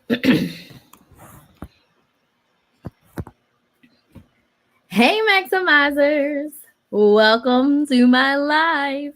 Hey, Maximizers! Welcome to my live.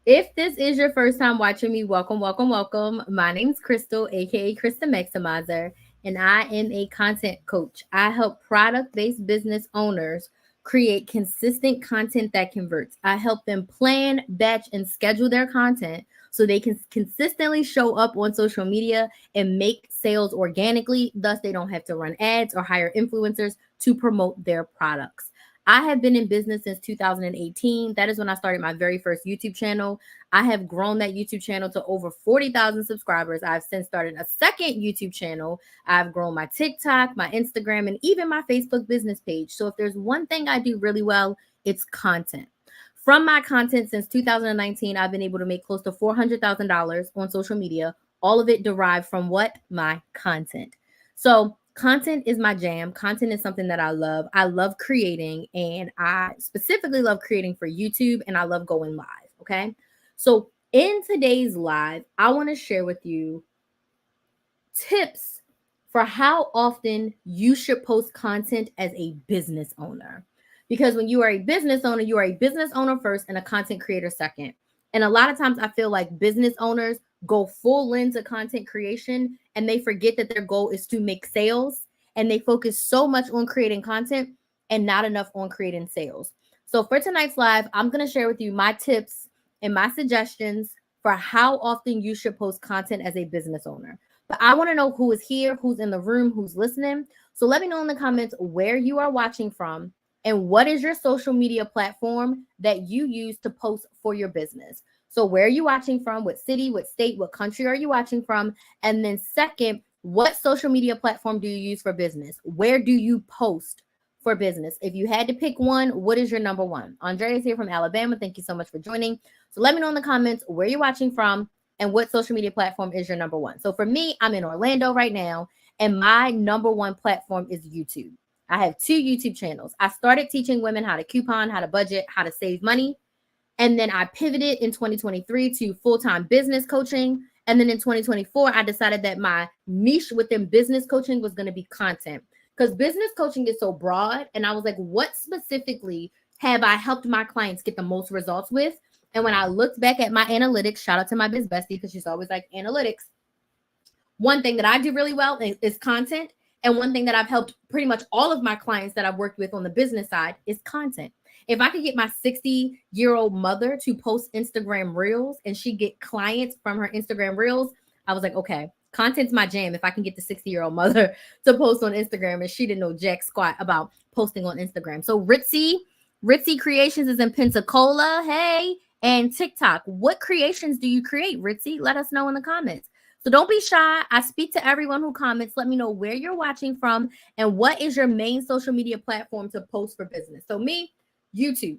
If this is your first time watching me, welcome, welcome, welcome. My name's Crystal, aka Krista Maximizer, and I am a content coach. I help product based business owners create consistent content that converts. I help them plan, batch, and schedule their content so they can consistently show up on social media and make sales organically. Thus, they don't have to run ads or hire influencers to promote their products. I have been in business since 2018. That is when I started my very first YouTube channel. I have grown that YouTube channel to over 40,000 subscribers. I've since started a second YouTube channel. I've grown my TikTok, my Instagram, and even my Facebook business page. So if there's one thing I do really well, it's content. From my content since 2019, I've been able to make close to $400,000 on social media. All of it derived from what? My content. So content is my jam. Content is something that I love. I love creating, and I specifically love creating for YouTube, and I love going live. Okay. So in today's live, I want to share with you tips for how often you should post content as a business owner. Because when you are a business owner, you are a business owner first and a content creator second. And a lot of times I feel like business owners go full into content creation and they forget that their goal is to make sales, and they focus so much on creating content and not enough on creating sales. So for tonight's live, I'm going to share with you my tips and my suggestions for how often you should post content as a business owner. But I want to know who is here, who's in the room, who's listening. So let me know in the comments where you are watching from and what is your social media platform that you use to post for your business. So where are you watching from? What city, what state, what country are you watching from? And then second, what social media platform do you use for business? Where do you post for business? If you had to pick one, what is your number one? Andrea is here from Alabama. Thank you so much for joining. So let me know in the comments where you're watching from and what social media platform is your number one. So for me, I'm in Orlando right now, and my number one platform is YouTube. I have 2 YouTube channels. I started teaching women how to coupon, how to budget, how to save money. And then I pivoted in 2023 to full-time business coaching. And then in 2024, I decided that my niche within business coaching was going to be content, because business coaching is so broad. And I was like, what specifically have I helped my clients get the most results with? And when I looked back at my analytics, shout out to my biz bestie, because she's always like, analytics. One thing that I do really well is content. And one thing that I've helped pretty much all of my clients that I've worked with on the business side is content. If I could get my 60-year-old mother to post Instagram reels and she get clients from her Instagram reels, I was like, okay, content's my jam. If I can get the 60-year-old mother to post on Instagram and she didn't know jack squat about posting on Instagram. So Ritzy Creations is in Pensacola. Hey, and TikTok. What creations do you create, Ritzy? Let us know in the comments. So don't be shy. I speak to everyone who comments. Let me know where you're watching from and what is your main social media platform to post for business. So me, YouTube.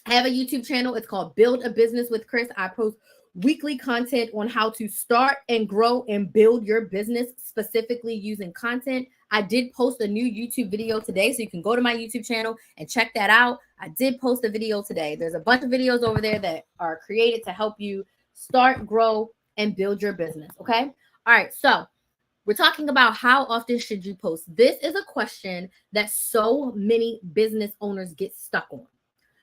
I have a YouTube channel. It's called Build a Business with Chris. I post weekly content on how to start and grow and build your business, specifically using content. I did post a new YouTube video today, so you can go to my YouTube channel and check that out. I did post a video today. There's a bunch of videos over there that are created to help you start, grow, and build your business. Okay. All right. So we're talking about how often should you post. This is a question that so many business owners get stuck on.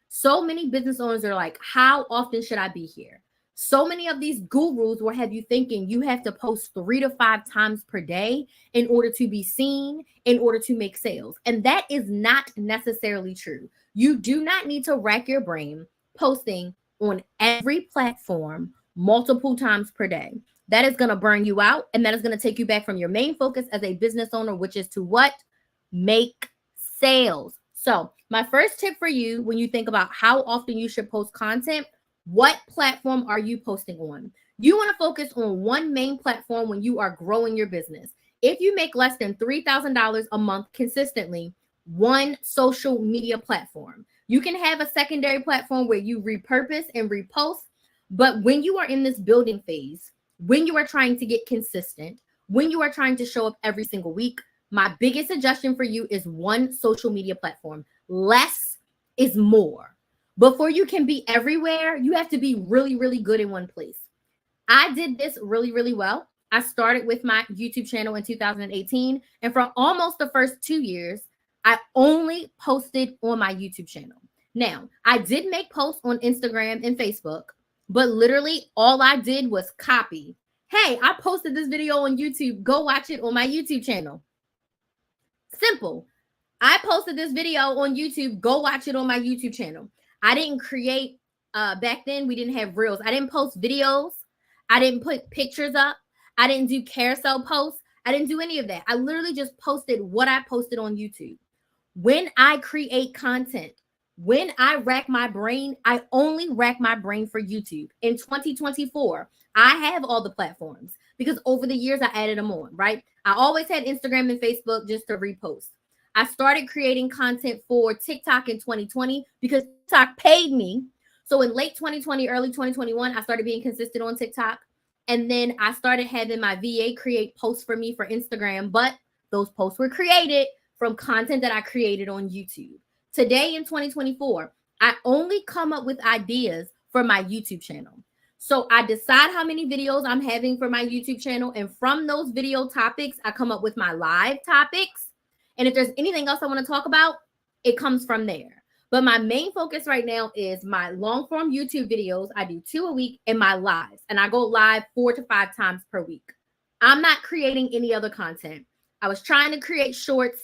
So many business owners are like, how often should I be here? So many of these gurus will have you thinking you have to post 3 to 5 times per day in order to be seen, in order to make sales. And that is not necessarily true. You do not need to rack your brain posting on every platform multiple times per day. That is going to burn you out, and that is going to take you back from your main focus as a business owner, which is to what? Make sales. So my first tip for you when you think about how often you should post content, what platform are you posting on? You want to focus on one main platform when you are growing your business. If you make less than $3,000 a month consistently, one social media platform. You can have a secondary platform where you repurpose and repost, but when you are in this building phase, when you are trying to get consistent, when you are trying to show up every single week, my biggest suggestion for you is one social media platform. Less is more. Before you can be everywhere, you have to be really, really good in one place. I did this really, really well. I started with my YouTube channel in 2018. And for almost the first 2 years, I only posted on my YouTube channel. Now, I did make posts on Instagram and Facebook, but literally all I did was copy. Hey, I posted this video on YouTube. Go watch it on my YouTube channel. Simple. I posted this video on YouTube. Go watch it on my YouTube channel. I didn't create, back then we didn't have reels. I didn't post videos. I didn't put pictures up. I didn't do carousel posts. I didn't do any of that. I literally just posted what I posted on YouTube. When I create content, when I rack my brain, I only rack my brain for YouTube. In 2024, I have all the platforms because over the years I added them on, right? I always had Instagram and Facebook just to repost. I started creating content for TikTok in 2020 because TikTok paid me. So in late 2020, early 2021, I started being consistent on TikTok. And then I started having my VA create posts for me for Instagram, but those posts were created from content that I created on YouTube. Today in 2024, I only come up with ideas for my YouTube channel. So I decide how many videos I'm having for my YouTube channel. And from those video topics, I come up with my live topics. And if there's anything else I want to talk about, it comes from there. But my main focus right now is my long form YouTube videos. I do 2 a week and my lives. And I go live 4 to 5 times per week. I'm not creating any other content. I was trying to create shorts.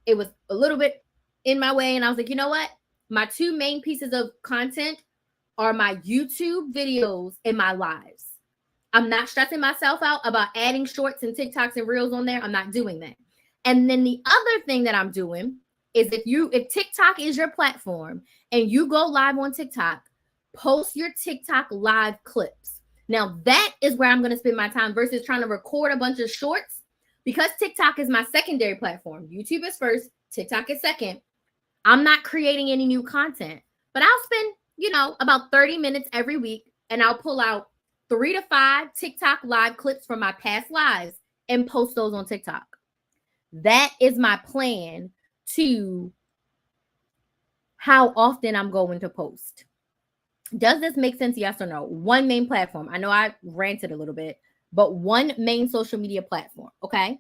It was a little bit in my way. And I was like, you know what? My 2 main pieces of content are my YouTube videos and my lives. I'm not stressing myself out about adding shorts and TikToks and reels on there. I'm not doing that. And then the other thing that I'm doing is if TikTok is your platform and you go live on TikTok, post your TikTok live clips. Now that is where I'm going to spend my time versus trying to record a bunch of shorts because TikTok is my secondary platform. YouTube is first, TikTok is second. I'm not creating any new content, but I'll spend, about 30 minutes every week and I'll pull out 3 to 5 TikTok live clips from my past lives and post those on TikTok. That is my plan to how often I'm going to post. Does this make sense? Yes or no? One main platform. I know I ranted a little bit, but one main social media platform. Okay.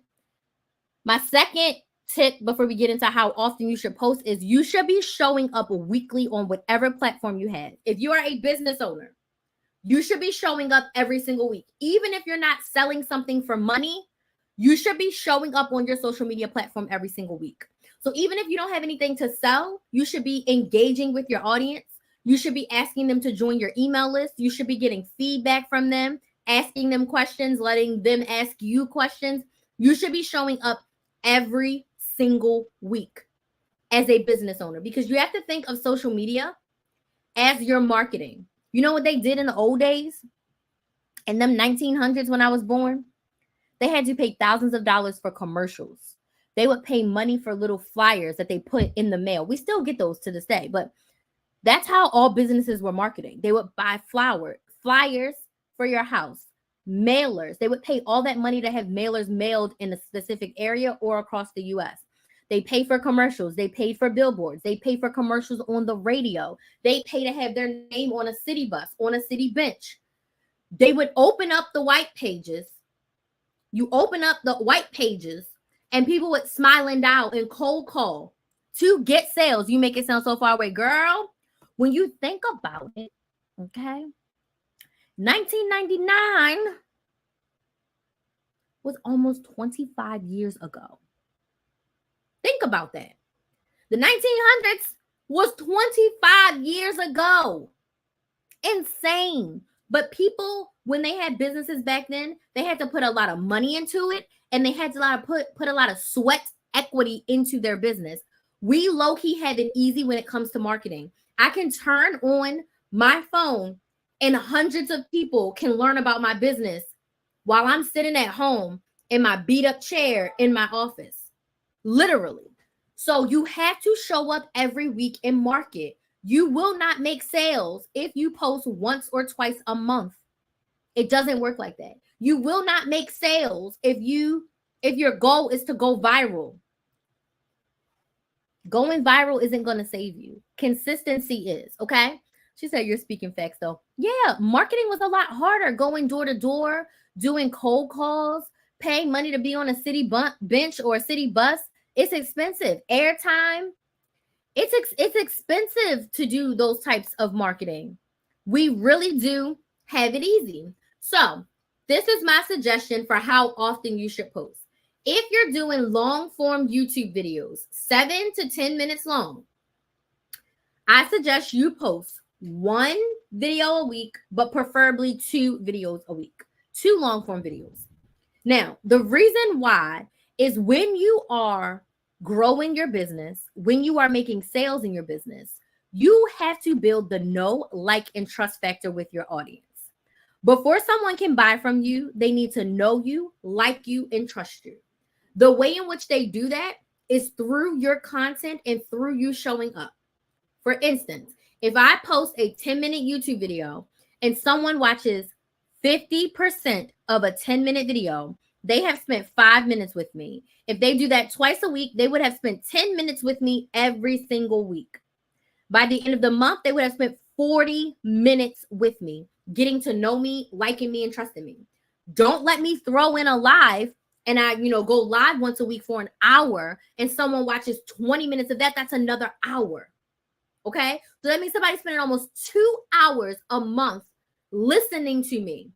My second tip before we get into how often you should post is you should be showing up weekly on whatever platform you have. If you are a business owner, you should be showing up every single week. Even if you're not selling something for money, you should be showing up on your social media platform every single week. So even if you don't have anything to sell, you should be engaging with your audience. You should be asking them to join your email list. You should be getting feedback from them, asking them questions, letting them ask you questions. You should be showing up every single week as a business owner because you have to think of social media as your marketing. You know what they did in the old days? In them 1900s when I was born? They had to pay thousands of dollars for commercials. They would pay money for little flyers that they put in the mail. We still get those to this day, but that's how all businesses were marketing. They would buy flyers for your house, mailers. They would pay all that money to have mailers mailed in a specific area or across the US. They pay for commercials. They paid for billboards. They pay for commercials on the radio. They pay to have their name on a city bus, on a city bench. They would open up the white pages. You open up the white pages and people would smile and dial and cold call to get sales. You make it sound so far away. Girl, when you think about it, okay, 1999 was almost 25 years ago. Think about that. The 1900s was 25 years ago. Insane. But people, when they had businesses back then, they had to put a lot of money into it and they had to put a lot of sweat equity into their business. We low-key have it easy when it comes to marketing. I can turn on my phone and hundreds of people can learn about my business while I'm sitting at home in my beat up chair in my office. Literally. So you have to show up every week and market. You will not make sales if you post once or twice a month. It doesn't work like that. You will not make sales if your goal is to go viral. Going viral isn't going to save you. Consistency is, okay? She said you're speaking facts though. Yeah, marketing was a lot harder going door to door. doing cold calls, paying money to be on a city bench or a city bus. It's expensive. Airtime, it's expensive to do those types of marketing. We really do have it easy. So, this is my suggestion for how often you should post. If you're doing long form YouTube videos, 7 to 10 minutes long, I suggest you post one video a week, but preferably 2 videos a week, 2 long form videos. Now, the reason why is when you are growing your business, when you are making sales in your business, you have to build the know, like, and trust factor with your audience. Before someone can buy from you, they need to know you, like you, and trust you. The way in which they do that is through your content and through you showing up. For instance, if I post a 10-minute YouTube video and someone watches 50% of a 10-minute video, they have spent 5 minutes with me. If they do that twice a week, they would have spent 10 minutes with me every single week. By the end of the month, they would have spent 40 minutes with me, getting to know me, liking me, and trusting me. Don't let me throw in a live and I, go live once a week for an hour and someone watches 20 minutes of that. That's another hour. Okay? So that means somebody's spending almost 2 hours a month listening to me,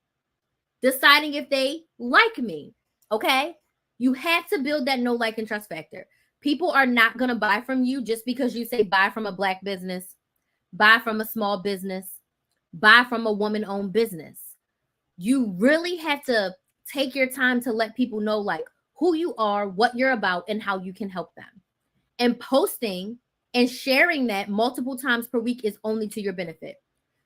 deciding if they like me. Okay? You have to build that know, like, and trust factor. People are not going to buy from you just because you say buy from a Black business, buy from a small business, buy from a woman-owned business. You really have to take your time to let people know, like, who you are, what you're about, and how you can help them. And posting and sharing that multiple times per week is only to your benefit.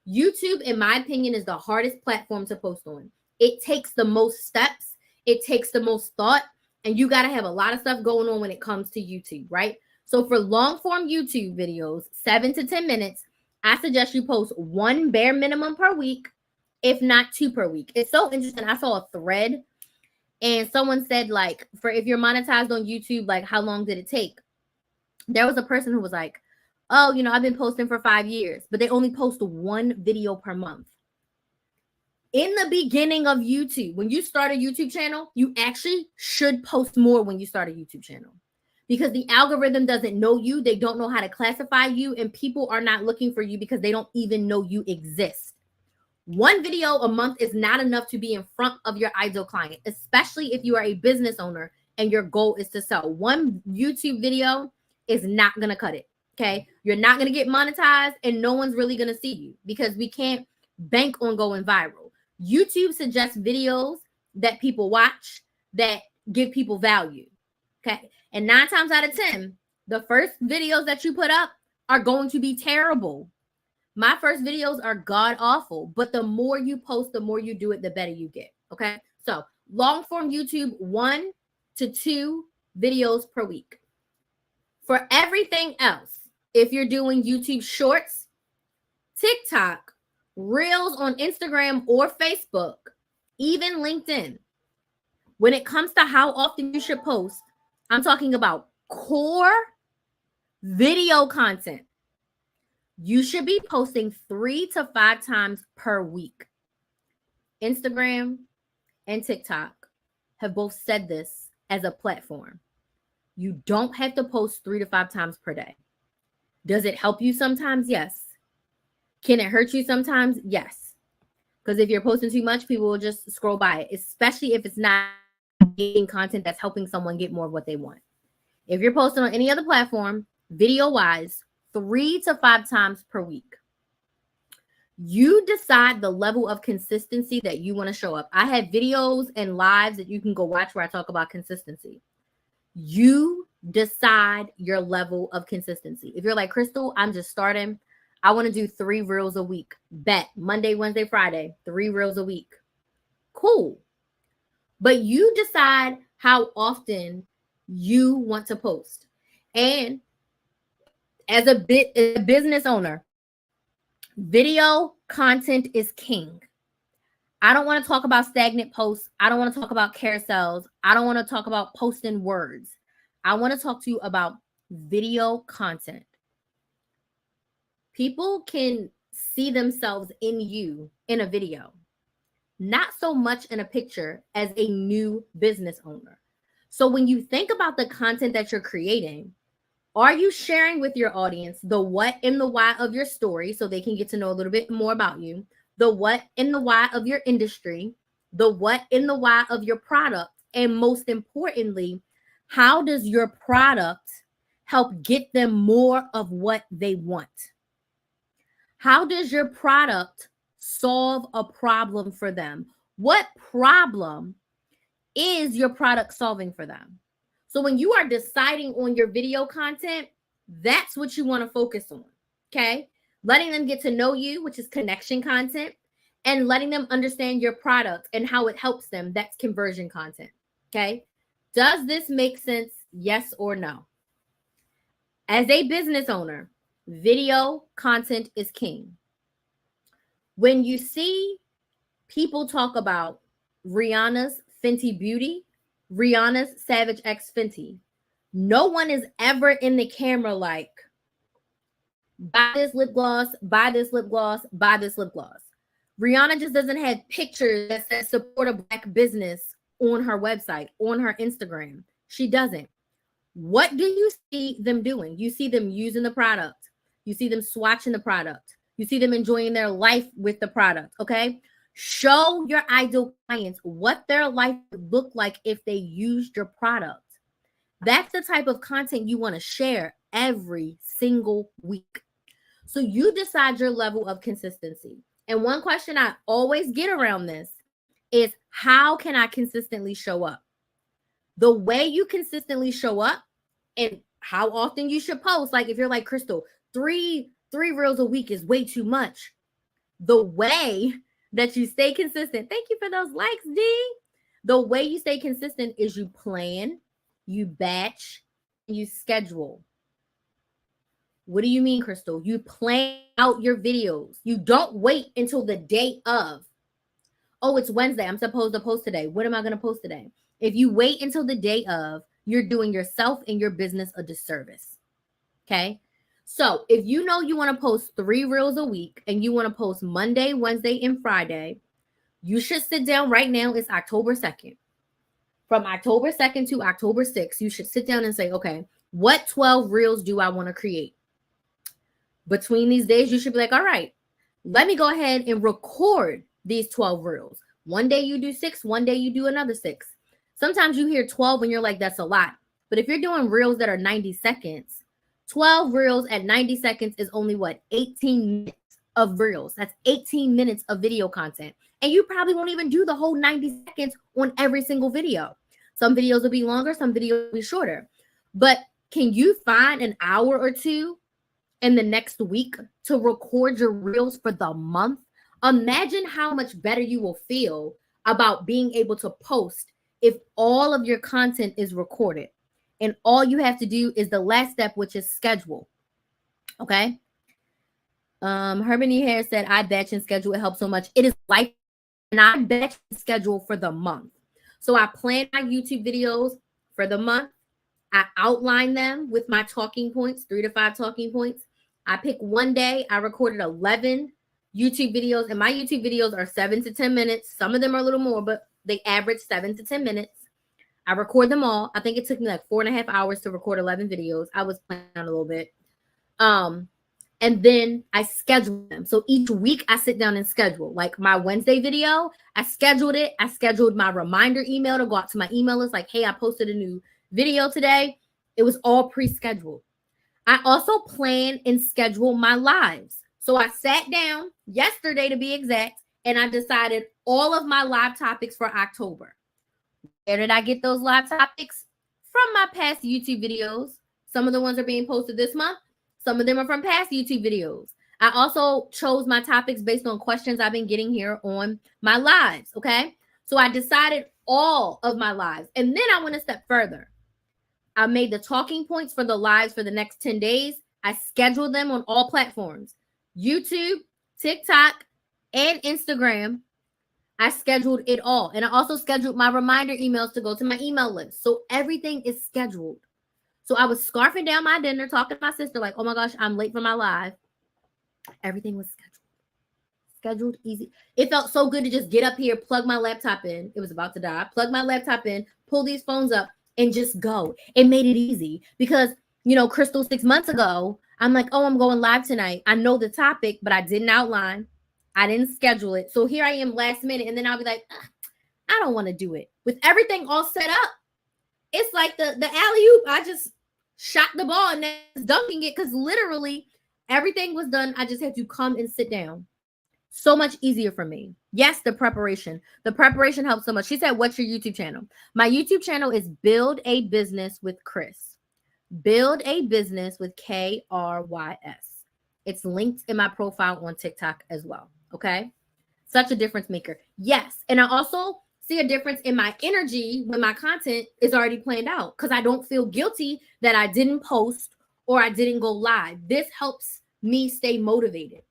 YouTube, in my opinion, is the hardest platform to post on. It takes the most steps. It takes the most thought. And you got to have a lot of stuff going on when it comes to YouTube, right? So for long form YouTube videos, 7 to 10 minutes, I suggest you post 1 bare minimum per week, if not 2 per week. It's so interesting. I saw a thread and someone said, like, for if you're monetized on YouTube, like, how long did it take? There was a person who was like, oh, I've been posting for 5 years, but they only post 1 video per month. In the beginning of YouTube, when you start a YouTube channel, you actually should post more when you start a YouTube channel because the algorithm doesn't know you. They don't know how to classify you, and people are not looking for you because they don't even know you exist. 1 video a month is not enough to be in front of your ideal client, especially if you are a business owner and your goal is to sell. 1 YouTube video is not going to cut it. Okay. You're not going to get monetized and no one's really going to see you because we can't bank on going viral. YouTube suggests videos that people watch that give people value. Okay. And 9 times out of 10, the first videos that you put up are going to be terrible. My first videos are god awful, but the more you post, the more you do it, the better you get. Okay. So long form YouTube, 1 to 2 videos per week. For everything else, if you're doing YouTube shorts, TikTok, Reels on Instagram or Facebook, even LinkedIn, when it comes to how often you should post, I'm talking about core video content. You should be posting 3 to 5 times per week. Instagram and TikTok have both said this as a platform. You don't have to post 3 to 5 times per day. Does it help you sometimes? Yes. Can it hurt you sometimes? Yes. Because if you're posting too much, people will just scroll by it, especially if it's not getting content that's helping someone get more of what they want. If you're posting on any other platform, video-wise, 3 to 5 times per week. You decide the level of consistency that you want to show up. I have videos and lives that you can go watch where I talk about consistency. You decide your level of consistency. If you're like, Crystal, I'm just starting. I want to do 3 reels a week. Bet. Monday, Wednesday, Friday, 3 reels a week. Cool. But you decide how often you want to post. And as a business owner, video content is king. I don't want to talk about stagnant posts. I don't want to talk about carousels. I don't want to talk about posting words. I want to talk to you about video content. People can see themselves in you in a video. not so much in a picture as a new business owner. So when you think about the content that you're creating, are you sharing with your audience the what and the why of your story so they can get to know a little bit more about you, the what and the why of your industry, the what and the why of your product, and most importantly, how does your product help get them more of what they want? How does your product solve a problem for them? What problem is your product solving for them? So when you are deciding on your video content, that's what you want to focus on. Okay. Letting them get to know you, which is connection content, and letting them understand your product and how it helps them. That's conversion content. Okay. Does this make sense? Yes or no? As a business owner, video content is king. When you see people talk about Rihanna's Fenty Beauty, Rihanna's Savage X Fenty, no one is ever in the camera like, buy this lip gloss, buy this lip gloss, buy this lip gloss. Rihanna just doesn't have pictures that says support a Black business on her website, on her Instagram. She doesn't. What do you see them doing? You see them using the product. You see them swatching the product. You see them enjoying their life with the product, okay? Show your ideal clients what their life would look like if they used your product. That's the type of content you want to share every single week. So you decide your level of consistency. And one question I always get around this is, how can I consistently show up? The way you consistently show up and how often you should post. Like if you're like, Crystal, three reels a week is way too much. The way that you stay consistent, thank you for those likes, D. The way you stay consistent is you plan, you batch, you schedule. What do you mean, Crystal? You plan out your videos. You don't wait until the day of. Oh, it's Wednesday. I'm supposed to post today. What am I going to post today? If you wait until the day of, you're doing yourself and your business a disservice. Okay. So if you know you want to post 3 reels a week and you want to post Monday, Wednesday, and Friday, you should sit down right now. It's October 2nd. From October 2nd to October 6th, you should sit down and say, okay, what 12 reels do I want to create? Between these days, you should be like, all right, let me go ahead and record these 12 reels. One day you do 6, one day you do another 6. Sometimes you hear 12 and you're like, that's a lot. But if you're doing reels that are 90 seconds, 12 reels at 90 seconds is only what? 18 minutes of reels. That's 18 minutes of video content. And you probably won't even do the whole 90 seconds on every single video. Some videos will be longer, some videos will be shorter. But can you find an hour or two in the next week to record your reels for the month? Imagine how much better you will feel about being able to post if all of your content is recorded. And all you have to do is the last step, which is schedule. Okay. Hermione Hare said, I batch and schedule. It helps so much. It is life. And I batch and schedule for the month. So I plan my YouTube videos for the month. I outline them with my talking points, 3 to 5 talking points. I pick one day. I recorded 11 YouTube videos, and my YouTube videos are 7 to 10 minutes. Some of them are a little more, but they average 7 to 10 minutes. I record them all. I think it took me like 4.5 hours to record 11 videos. I was playing a little bit. And then I schedule them. So each week I sit down and schedule. Like my Wednesday video, I scheduled it. I scheduled my reminder email to go out to my email list. Like, hey, I posted a new video today. It was all pre-scheduled. I also plan and schedule my lives. So I sat down yesterday to be exact, and I decided all of my live topics for October. Where did I get those live topics? From my past YouTube videos. Some of the ones are being posted this month. Some of them are from past YouTube videos. I also chose my topics based on questions I've been getting here on my lives, okay? So I decided all of my lives. And then I went a step further. I made the talking points for the lives for the next 10 days. I scheduled them on all platforms. YouTube, TikTok, and Instagram. I scheduled it all. And I also scheduled my reminder emails to go to my email list. So everything is scheduled. So I was scarfing down my dinner, talking to my sister like, oh my gosh, I'm late for my live. Everything was scheduled. scheduled easy. It felt so good to just get up here, plug my laptop in. It was about to die. Plug my laptop in, pull these phones up, and just go. It made it easy because, Crystal, 6 months ago, I'm like, oh, I'm going live tonight. I know the topic, but I didn't outline. I didn't schedule it. So here I am last minute. And then I'll be like, I don't want to do it. With everything all set up, it's like the alley-oop. I just shot the ball and then dunking it because literally everything was done. I just had to come and sit down. So much easier for me. Yes, the preparation. The preparation helps so much. She said, what's your YouTube channel? My YouTube channel is Build a Business with Chris. Build a Business with KRYS. It's linked in my profile on TikTok as well. Okay. Such a difference maker. Yes. And I also see a difference in my energy when my content is already planned out because I don't feel guilty that I didn't post or I didn't go live. This helps me stay motivated.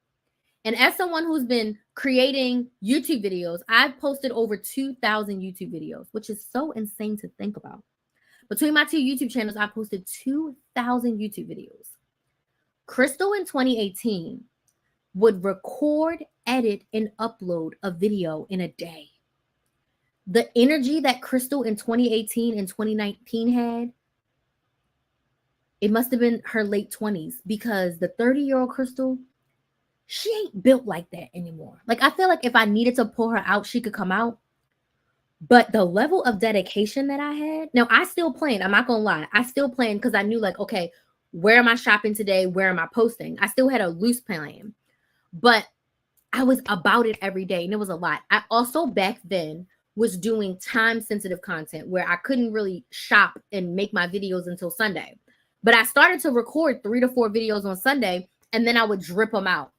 And as someone who's been creating YouTube videos, I've posted over 2,000 YouTube videos, which is so insane to think about. Between my two YouTube channels, I posted 2,000 YouTube videos. Crystal in 2018 would record, edit, and upload a video in a day. The energy that Crystal in 2018 and 2019 had, it must have been her late 20s because the 30-year-old Crystal, she ain't built like that anymore. Like, I feel like if I needed to pull her out, she could come out. But the level of dedication that I had, now I still planned. I'm not going to lie. I still planned because I knew like, okay, where am I shopping today? Where am I posting? I still had a loose plan, but I was about it every day. And it was a lot. I also back then was doing time sensitive content where I couldn't really shop and make my videos until Sunday. But I started to record 3 to 4 videos on Sunday and then I would drip them out.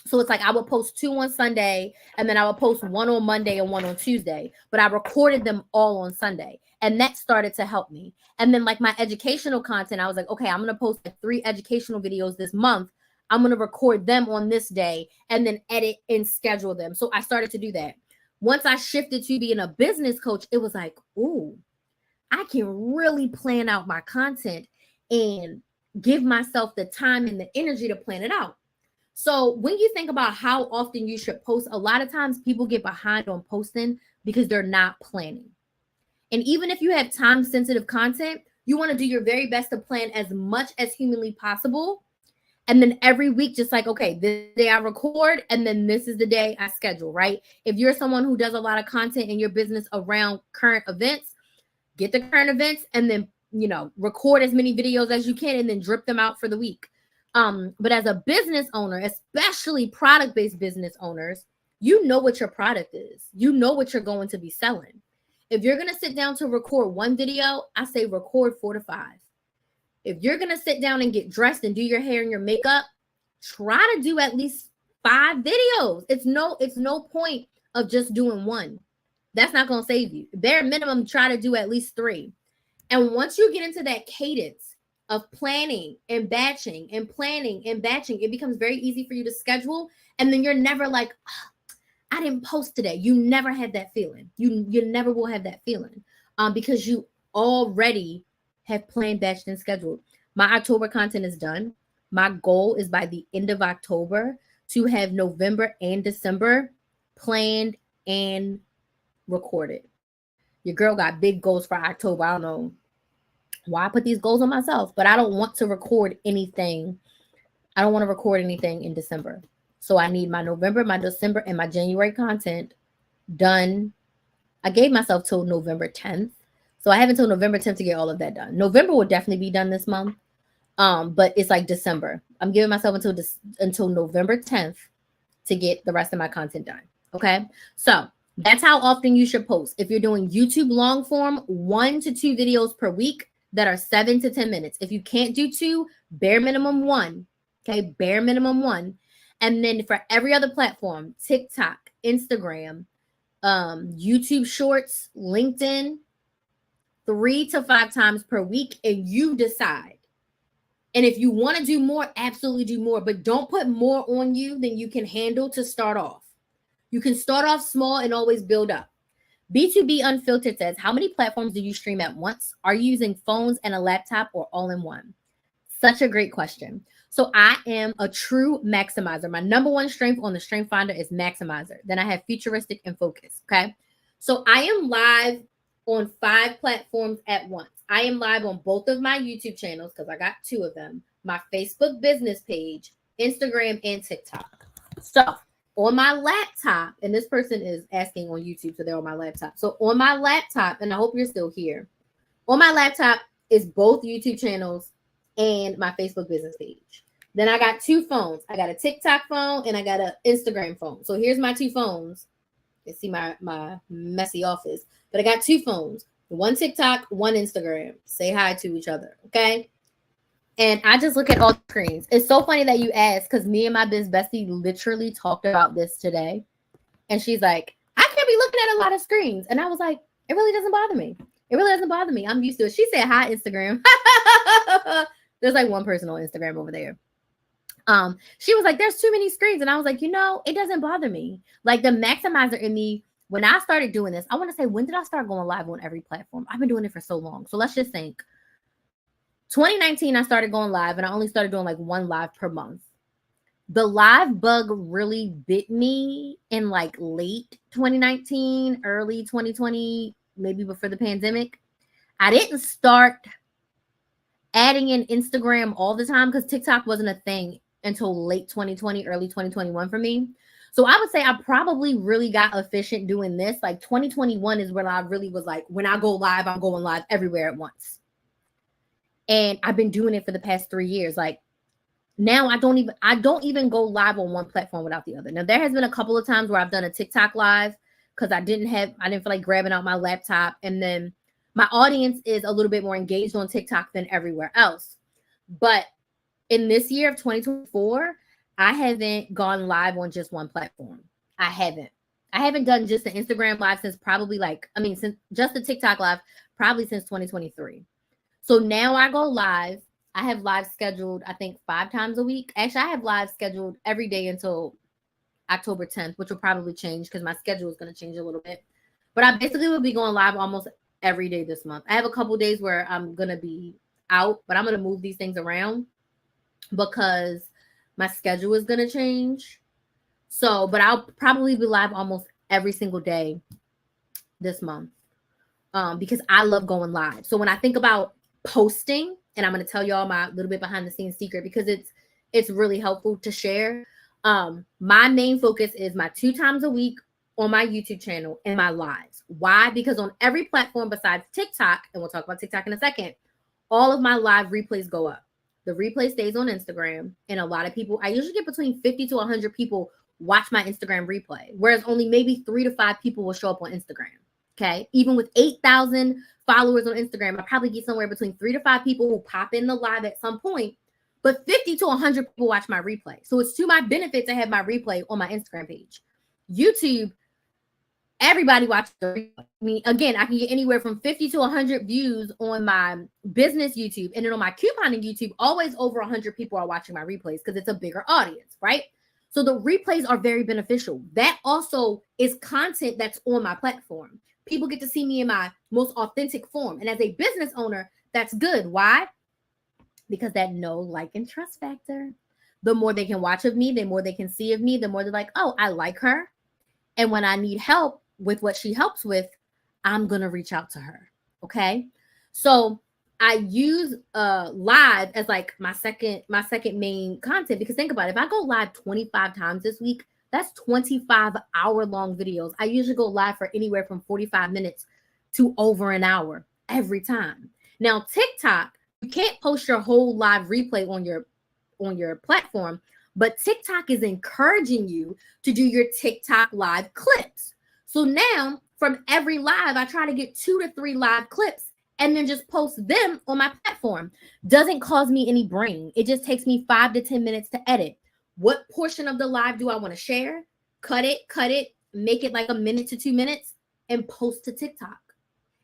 So it's like I would post 2 on Sunday and then I would post 1 on Monday and 1 on Tuesday, but I recorded them all on Sunday. And that started to help me. And then like my educational content, I was like, okay, I'm going to post like 3 educational videos this month. I'm going to record them on this day and then edit and schedule them. So I started to do that. Once I shifted to being a business coach, it was like, ooh, I can really plan out my content and give myself the time and the energy to plan it out. So when you think about how often you should post, a lot of times people get behind on posting because they're not planning. And even if you have time sensitive content, you want to do your very best to plan as much as humanly possible. And then every week, just like, okay, this day I record, and then this is the day I schedule, right? If you're someone who does a lot of content in your business around current events, get the current events and then, record as many videos as you can and then drip them out for the week. But as a business owner, especially product-based business owners, you know what your product is. You know what you're going to be selling. If you're going to sit down to record 1 video, I say record 4 to 5. If you're going to sit down and get dressed and do your hair and your makeup, try to do at least 5 videos. It's no point of just doing 1. That's not going to save you. Bare minimum, try to do at least 3. And once you get into that cadence of planning and batching and planning and batching, it becomes very easy for you to schedule. And then you're never like, oh, I didn't post today. You never had that feeling. You never will have that feeling because you already have planned, batched, and scheduled. My October content is done. My goal is by the end of October to have November and December planned and recorded. Your girl got big goals for October. I don't know why I put these goals on myself, but I don't want to record anything. I don't want to record anything in December. So I need my November, my December, and my January content done. I gave myself till November 10th. So I have until November 10th to get all of that done. November will definitely be done this month. But it's like December. I'm giving myself until November 10th to get the rest of my content done. Okay. So that's how often you should post. If you're doing YouTube long form, 1 to 2 videos per week that are 7 to 10 minutes. If you can't do 2, bare minimum 1. Okay. Bare minimum 1. And then for every other platform, TikTok, Instagram, YouTube Shorts, LinkedIn, 3 to 5 times per week, and you decide. And if you want to do more, absolutely do more, but don't put more on you than you can handle to start off. You can start off small and always build up. B2B Unfiltered says, how many platforms do you stream at once? Are you using phones and a laptop or all in one? Such a great question. So I am a true maximizer. My number one strength on the Strength Finder is maximizer. Then I have futuristic and focus. Okay. So I am live on 5 platforms at once. I am live on both of my YouTube channels because I got 2 of them, my Facebook business page, Instagram, and TikTok. So on my laptop, and this person is asking on YouTube, so they're on my laptop. So on my laptop, and I hope you're still here, on my laptop is both YouTube channels and my Facebook business page. Then I got 2 phones. I got a TikTok phone and I got an Instagram phone. So here's my 2 phones. You see my messy office. But I got 2 phones. One TikTok, one Instagram. Say hi to each other, okay? And I just look at all screens. It's so funny that you asked because me and my biz bestie literally talked about this today. And she's like, I can't be looking at a lot of screens. And I was like, it really doesn't bother me. It really doesn't bother me. I'm used to it. She said, hi, Instagram. There's like one person on Instagram over there. She was like, there's too many screens. And I was like, it doesn't bother me. Like the maximizer in me, when I started doing this, I want to say, when did I start going live on every platform? I've been doing it for so long. So let's just think. 2019, I started going live and I only started doing like 1 live per month. The live bug really bit me in like late 2019, early 2020, maybe before the pandemic. I didn't start adding in Instagram all the time because TikTok wasn't a thing until late 2020, early 2021 for me. So I would say I probably really got efficient doing this. Like 2021 is when I really was like, when I go live, I'm going live everywhere at once. And I've been doing it for the past 3 years. Like now I don't even go live on one platform without the other. Now there has been a couple of times where I've done a TikTok live because I didn't feel like grabbing out my laptop. And then my audience is a little bit more engaged on TikTok than everywhere else. But in this year of 2024, I haven't gone live on just one platform. I haven't done just the Instagram live since since just the TikTok live, probably since 2023. So now I go live. I have live scheduled, I think 5 times a week. Actually, I have live scheduled every day until October 10th, which will probably change because my schedule is going to change a little bit. But I basically will be going live almost every day this month. I have a couple days where I'm going to be out, but I'm going to move these things around because my schedule is going to change. So, but I'll probably be live almost every single day this month because I love going live. So when I think about posting, and I'm going to tell y'all my little bit behind the scenes secret because it's really helpful to share. My main focus is my 2 times a week on my YouTube channel and my lives. Why? Because on every platform besides TikTok, and we'll talk about TikTok in a second, all of my live replays go up. The replay stays on Instagram, and a lot of people, I usually get between 50 to 100 people watch my Instagram replay, whereas only maybe 3 to 5 people will show up on Instagram. Okay. Even with 8,000 followers on Instagram, I probably get somewhere between 3 to 5 people who pop in the live at some point, but 50 to 100 people watch my replay. So it's to my benefit to have my replay on my Instagram page. YouTube, everybody watches the replay. I mean, again, I can get anywhere from 50 to 100 views on my business YouTube, and then on my couponing YouTube, always over 100 people are watching my replays because it's a bigger audience, right? So the replays are very beneficial. That also is content that's on my platform. People get to see me in my most authentic form. And as a business owner, that's good. Why? Because that know, like, and trust factor. The more they can watch of me, the more they can see of me, the more they're like, oh, I like her. And when I need help with what she helps with, I'm going to reach out to her. Okay. So I use live as like my second main content, because think about it. If I go live 25 times this week, that's 25 hour-long videos. I usually go live for anywhere from 45 minutes to over an hour every time. Now, TikTok, you can't post your whole live replay on your platform, but TikTok is encouraging you to do your TikTok live clips. So now, from every live, I try to get 2 to 3 live clips and then just post them on my platform. Doesn't cause me any brain. It just takes me 5 to 10 minutes to edit. What portion of the live do I want to share? Cut it, make it like 1 minute to 2 minutes, and post to TikTok.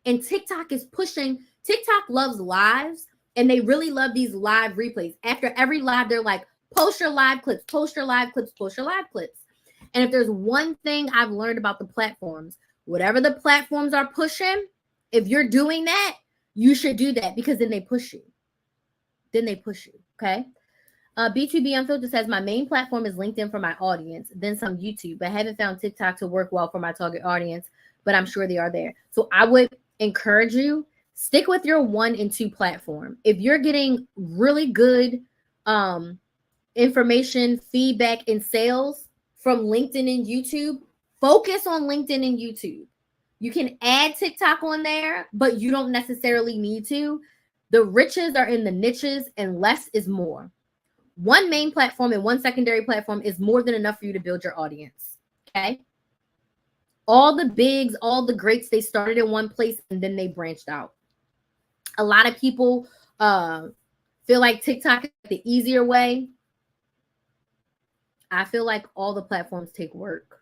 And TikTok is pushing. TikTok loves lives, and they really love these live replays. After every live, they're like, post your live clips, post your live clips, post your live clips. And if there's one thing I've learned about the platforms, whatever the platforms are pushing, if you're doing that, you should do that, because then they push you. Okay. B2B Unfiltered says, my main platform is LinkedIn for my audience, then some YouTube, but haven't found TikTok to work well for my target audience, but I'm sure they are there. So I would encourage you, stick with your 1 and 2 platform. If you're getting really good information, feedback, and sales from LinkedIn and YouTube, focus on LinkedIn and YouTube. You can add TikTok on there, but you don't necessarily need to. The riches are in the niches, and less is more. 1 main platform and 1 secondary platform is more than enough for you to build your audience. Okay. All the bigs, all the greats, they started in one place and then they branched out. A lot of people feel like TikTok is the easier way. I feel like all the platforms take work.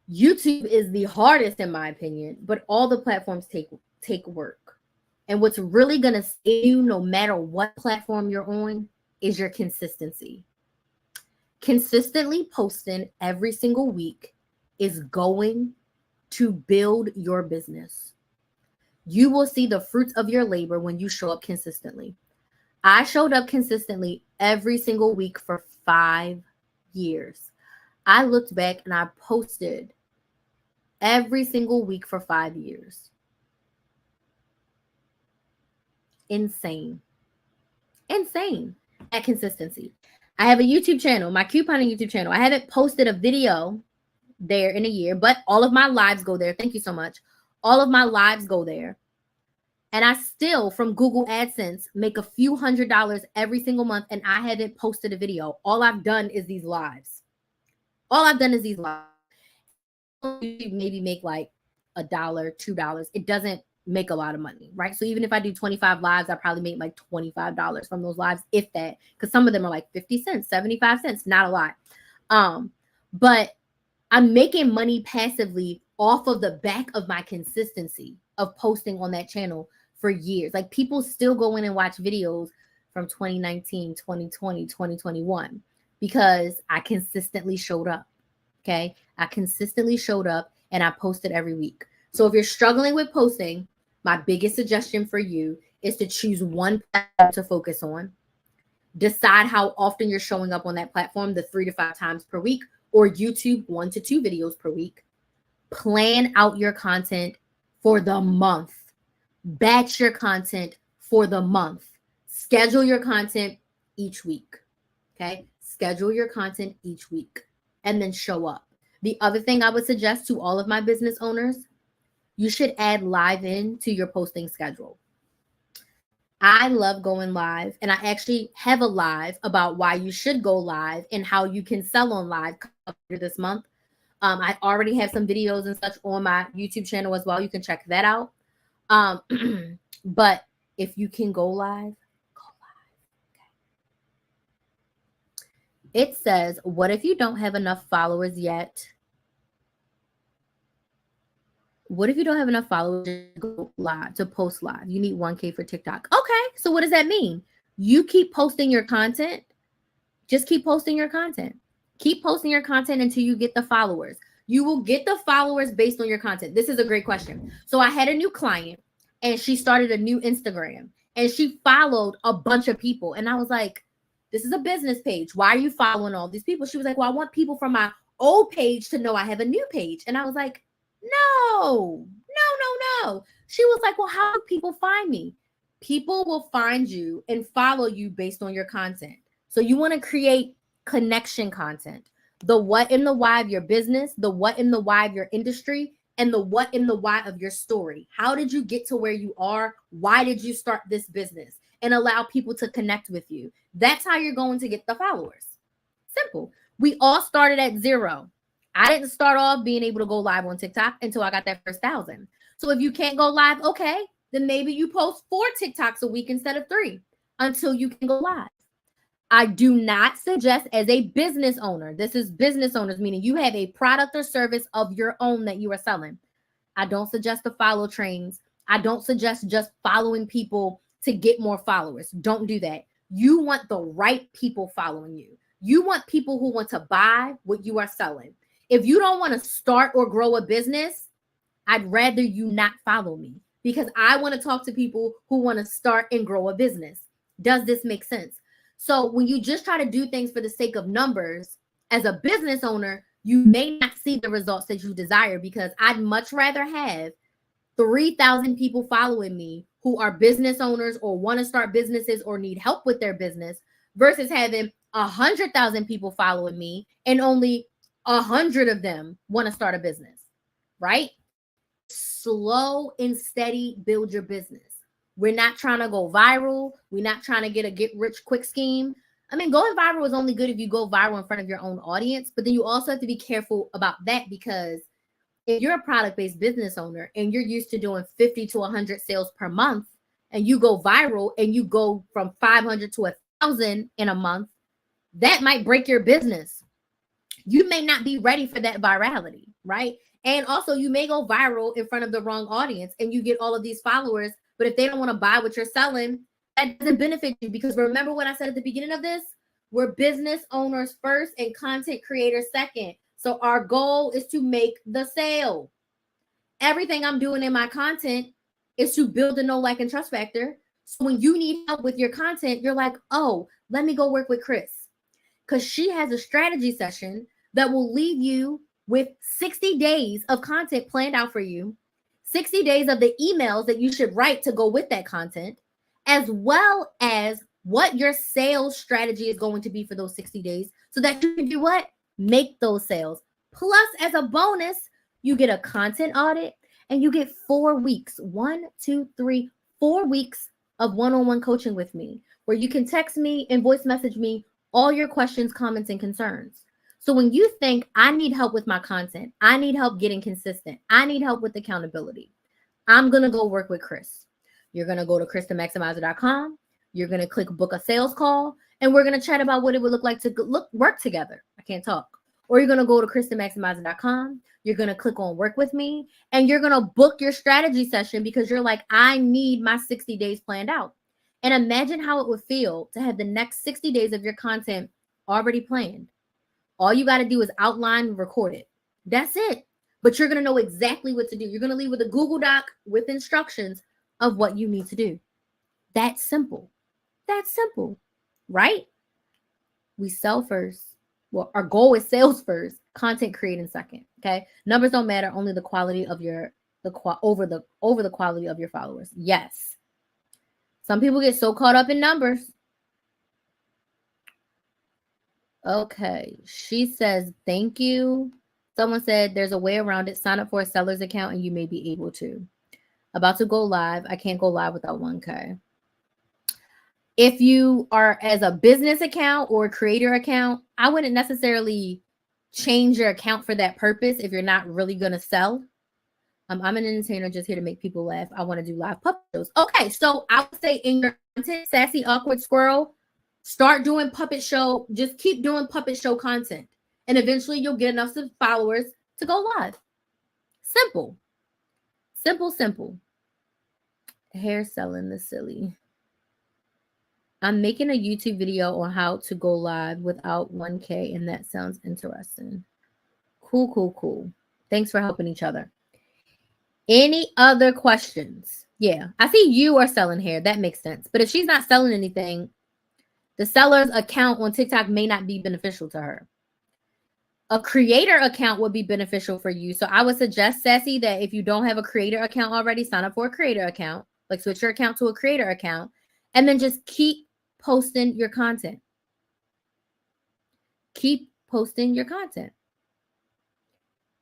YouTube is the hardest in my opinion, but all the platforms take work. And what's really going to save you no matter what platform you're on is your consistency. Consistently posting every single week is going to build your business. You will see the fruits of your labor when you show up consistently. I showed up consistently every single week for 5 years. I looked back and I posted every single week for 5 years. Insane. At consistency. I have a YouTube channel, my couponing YouTube channel. I haven't posted a video there in a year, but all of my lives go there. Thank you so much. All of my lives go there. And I still, from Google AdSense, make a few $100s every single month, and I haven't posted a video. All I've done is these lives. Maybe make like $1, $2. It doesn't make a lot of money, right? So even if I do 25 lives, I probably make like $25 from those lives, if that, because some of them are like 50 cents, 75 cents, not a lot. But I'm making money passively off of the back of my consistency of posting on that channel for years. Like people still go in and watch videos from 2019, 2020, 2021, because I consistently showed up. Okay. I consistently showed up and I posted every week. So if you're struggling with posting, my biggest suggestion for you is to choose one platform to focus on. Decide how often you're showing up on that platform, the 3 to 5 times per week, or YouTube 1 to 2 videos per week. Plan out your content for the month. Batch your content for the month. Schedule your content each week. Okay? Schedule your content each week and then show up. The other thing I would suggest to all of my business owners, you should add live in to your posting schedule. I love going live, and I actually have a live about why you should go live and how you can sell on live this month. I already have some videos and such on my YouTube channel as well. You can check that out. But if you can go live, go live. Okay. It says, what if you don't have enough followers yet? What if you don't have enough followers to go live, to post live? You need 1K for TikTok. Okay, so what does that mean? You keep posting your content. Just keep posting your content. Keep posting your content until you get the followers. You will get the followers based on your content. This is a great question. So I had a new client and she started a new Instagram and she followed a bunch of people. And I was like, this is a business page. Why are you following all these people? She was like, well, I want people from my old page to know I have a new page. And I was like, no. She was like, well, how do people find me? People will find you and follow you based on your content. So you want to create connection content. The what and the why of your business, the what and the why of your industry, and the what and the why of your story. How did you get to where you are? Why did you start this business? And allow people to connect with you. That's how you're going to get the followers. Simple. We all started at 0. I didn't start off being able to go live on TikTok until I got that first 1,000. So if you can't go live, okay, then maybe you post 4 TikToks a week instead of 3 until you can go live. I do not suggest, as a business owner, this is business owners, meaning you have a product or service of your own that you are selling. I don't suggest the follow trains. I don't suggest just following people to get more followers. Don't do that. You want the right people following you. You want people who want to buy what you are selling. If you don't want to start or grow a business, I'd rather you not follow me, because I want to talk to people who want to start and grow a business. Does this make sense? So when you just try to do things for the sake of numbers, as a business owner, you may not see the results that you desire, because I'd much rather have 3,000 people following me who are business owners or want to start businesses or need help with their business, versus having 100,000 people following me and only 100 of them want to start a business, right? Slow and steady build your business. We're not trying to go viral. We're not trying to get a get rich quick scheme. I mean, going viral is only good if you go viral in front of your own audience, but then you also have to be careful about that, because if you're a product-based business owner and you're used to doing 50 to 100 sales per month, and you go viral and you go from 500 to 1,000 in a month, that might break your business. You may not be ready for that virality, right? And also, you may go viral in front of the wrong audience and you get all of these followers, but if they don't want to buy what you're selling, that doesn't benefit you. Because remember what I said at the beginning of this? We're business owners first and content creators second. So our goal is to make the sale. Everything I'm doing in my content is to build a know, like, and trust factor. So when you need help with your content, you're like, oh, let me go work with Chris, because she has a strategy session that will leave you with 60 days of content planned out for you, 60 days of the emails that you should write to go with that content, as well as what your sales strategy is going to be for those 60 days, so that you can do what? Make those sales. Plus, as a bonus, you get a content audit and you get 4 weeks, 1, 2, 3, 4 weeks of one-on-one coaching with me, where you can text me and voice message me all your questions, comments, and concerns. So when you think, I need help with my content, I need help getting consistent, I need help with accountability, I'm going to go work with Chris. You're going to go to KristaMaximizer.com. You're going to click book a sales call, and we're going to chat about what it would look like to work together. I can't talk. Or you're going to go to KristaMaximizer.com. You're going to click on work with me, and you're going to book your strategy session, because you're like, I need my 60 days planned out. And imagine how it would feel to have the next 60 days of your content already planned. All you got to do is outline and record it. That's it. But you're going to know exactly what to do. You're going to leave with a Google Doc with instructions of what you need to do. That's simple. That's simple, right? We sell first. Well, our goal is sales first, content creating second. Okay. Numbers don't matter. Only the quality of over the quality of your followers. Yes. Some people get so caught up in numbers. Okay. She says, thank you. Someone said there's a way around it. Sign up for a seller's account and you may be able to. About to go live. I can't go live without 1K. If you are as a business account or a creator account, I wouldn't necessarily change your account for that purpose if you're not really going to sell. I'm an entertainer just here to make people laugh. I want to do live puppet shows. Okay, so I would say in your content, Sassy Awkward Squirrel, start doing puppet show. Just keep doing puppet show content. And eventually you'll get enough followers to go live. Simple. Simple, simple. Hair selling the silly. I'm making a YouTube video on how to go live without 1K, and that sounds interesting. Cool, cool, cool. Thanks for helping each other. Any other questions? Yeah, I see you are selling hair. That makes sense. But if she's not selling anything, the seller's account on TikTok may not be beneficial to her. A creator account would be beneficial for you. So I would suggest, Sassy, that if you don't have a creator account already, sign up for a creator account. Like, switch your account to a creator account, and then just keep posting your content. Keep posting your content.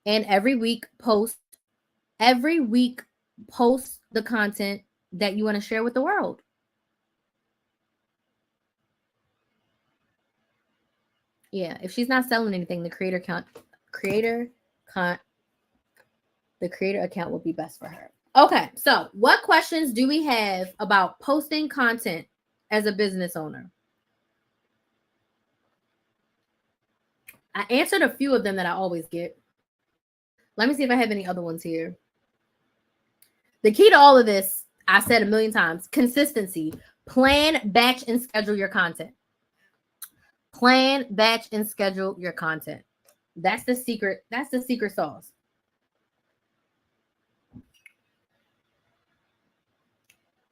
And every week post the content that you want to share with the world. Yeah, if she's not selling anything, the creator account will be best for her. Okay, so what questions do we have about posting content as a business owner? I answered a few of them that I always get. Let me see if I have any other ones here. The key to all of this, I said a million times, consistency. Plan, batch, and schedule your content. Plan, batch, and schedule your content. That's the secret. That's the secret sauce.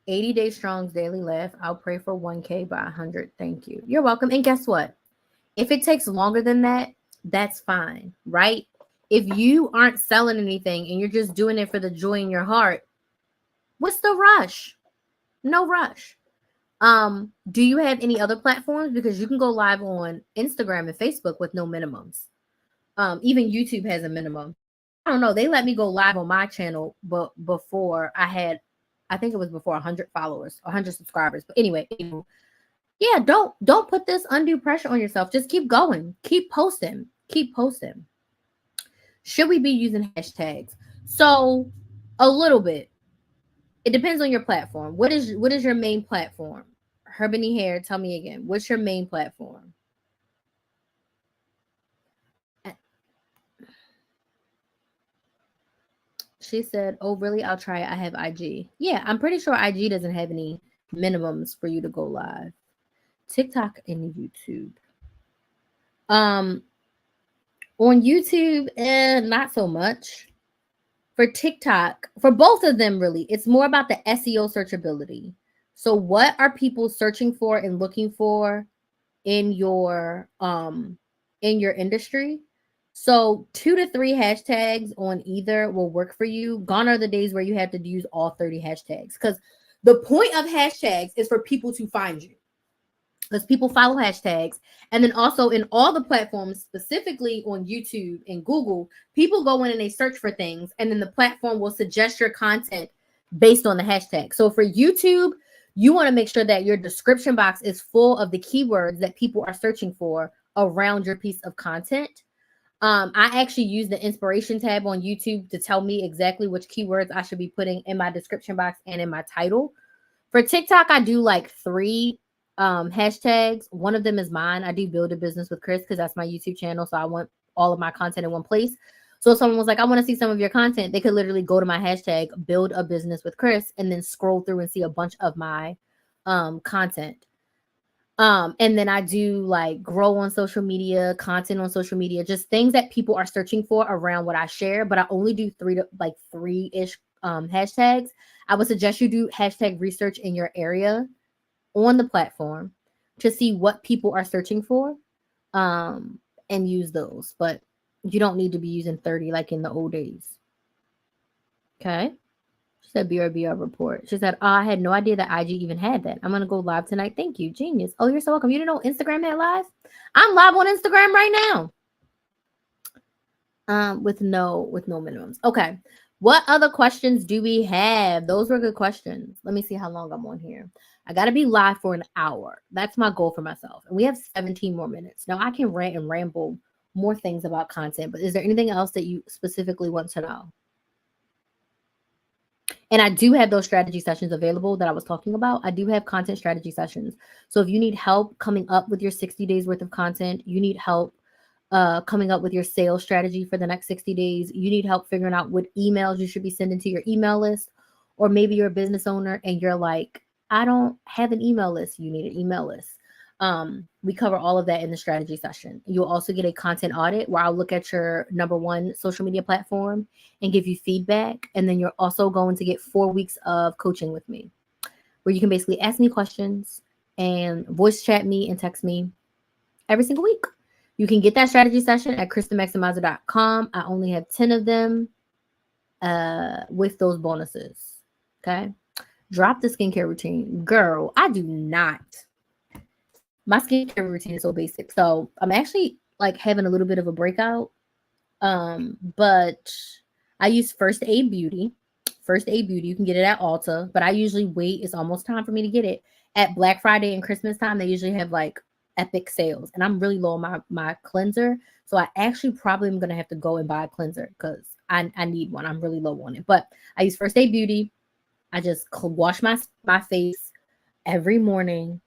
80 Day Strong's daily laugh. I'll pray for 1K by 100. Thank you. You're welcome. And guess what? If it takes longer than that, that's fine, right? If you aren't selling anything and you're just doing it for the joy in your heart, what's the rush? No rush. Do you have any other platforms? Because you can go live on Instagram and Facebook with no minimums. Even YouTube has a minimum. I don't know. They let me go live on my channel, but before I think it was before 100 followers, 100 subscribers. But anyway, yeah, don't put this undue pressure on yourself. Just keep going. Keep posting. Keep posting. Should we be using hashtags? So a little bit. It depends on your platform. What is your main platform? Herbany Hair, tell me again. What's your main platform? She said, "Oh, really? I'll try it. I have IG." Yeah, I'm pretty sure IG doesn't have any minimums for you to go live. TikTok and YouTube. On YouTube, not so much. For TikTok, for both of them, really, it's more about the SEO searchability. So, what are people searching for and looking for in your industry? So 2 to 3 hashtags on either will work for you. Gone are the days where you have to use all 30 hashtags, because the point of hashtags is for people to find you, because people follow hashtags. And then also in all the platforms, specifically on YouTube and Google, people go in and they search for things, and then the platform will suggest your content based on the hashtag. So for YouTube, you want to make sure that your description box is full of the keywords that people are searching for around your piece of content. I actually use the inspiration tab on YouTube to tell me exactly which keywords I should be putting in my description box and in my title. For TikTok, I do like 3 hashtags. One of them is mine. I do Build a Business with Chris because that's my YouTube channel. So I want all of my content in one place. So if someone was like, I want to see some of your content, they could literally go to my hashtag, Build a Business with Chris, and then scroll through and see a bunch of my content. And then I do like grow on social media, content on social media, just things that people are searching for around what I share. But I only do 3-ish hashtags. I would suggest you do hashtag research in your area on the platform to see what people are searching for, and use those. But you don't need to be using 30 like in the old days. Okay. She said BRBR report. She said, oh, I had no idea that IG even had that. I'm going to go live tonight. Thank you. Genius. Oh, you're so welcome. You didn't know Instagram had live? I'm live on Instagram right now. With no minimums. Okay. What other questions do we have? Those were good questions. Let me see how long I'm on here. I got to be live for an hour. That's my goal for myself. And we have 17 more minutes. Now I can rant and ramble more things about content, but is there anything else that you specifically want to know? And I do have those strategy sessions available that I was talking about. I do have content strategy sessions. So if you need help coming up with your 60 days worth of content, you need help coming up with your sales strategy for the next 60 days, you need help figuring out what emails you should be sending to your email list, or maybe you're a business owner and you're like, I don't have an email list. You need an email list. We cover all of that in the strategy session. You'll also get a content audit where I'll look at your number 1 social media platform and give you feedback. And then you're also going to get 4 weeks of coaching with me, where you can basically ask me questions and voice chat me and text me every single week. You can get that strategy session at KristaMaximizer.com. I only have 10 of them with those bonuses. Okay. Drop the skincare routine. Girl, I do not. My skincare routine is so basic. So I'm actually like having a little bit of a breakout. But I use First Aid Beauty. First Aid Beauty, you can get it at Ulta, but I usually wait. It's almost time for me to get it. At Black Friday and Christmas time, they usually have like epic sales. And I'm really low on my cleanser. So I actually probably am going to have to go and buy a cleanser because I need one. I'm really low on it. But I use First Aid Beauty. I just wash my face every morning.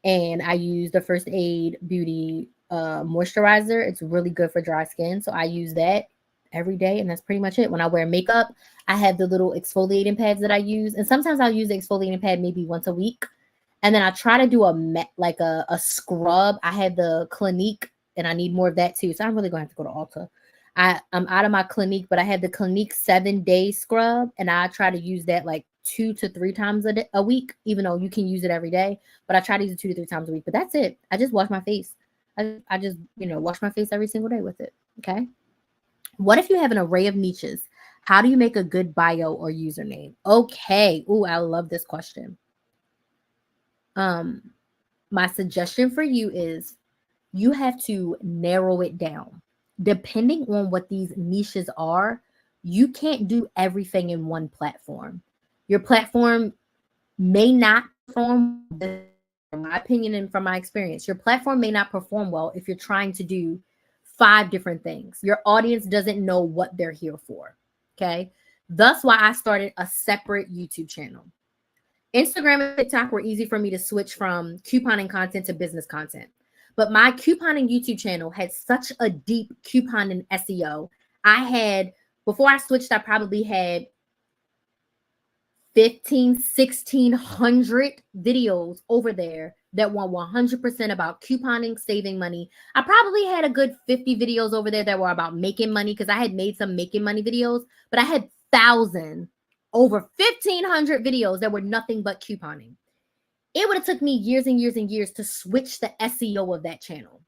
And I use the First Aid Beauty moisturizer. It's really good for dry skin. So I use that every day. And that's pretty much it. When I wear makeup, I have the little exfoliating pads that I use. And sometimes I'll use the exfoliating pad maybe once a week. And then I try to do a scrub. I have the Clinique and I need more of that too. So I'm really going to have to go to Ulta. I'm out of my Clinique, but I have the Clinique 7-day scrub. And I try to use that like 2 to 3 times a week, even though you can use it every day. But I try to use it 2 to 3 times a week. But that's it. I just wash my face. I just, wash my face every single day with it. Okay. What if you have an array of niches? How do you make a good bio or username? Okay. Ooh, I love this question. My suggestion for you is you have to narrow it down. Depending on what these niches are, you can't do everything in one platform. Your platform may not perform, in my opinion and from my experience, your platform may not perform well if you're trying to do 5 different things. Your audience doesn't know what they're here for. Okay. Thus why I started a separate YouTube channel. Instagram and TikTok were easy for me to switch from couponing content to business content. But my couponing YouTube channel had such a deep couponing SEO. Before I switched, I probably had 1,600 videos over there that were 100% about couponing, saving money. I probably had a good 50 videos over there that were about making money because I had made some making money videos, but I had over 1,500 videos that were nothing but couponing. It would have took me years and years and years to switch the SEO of that channel.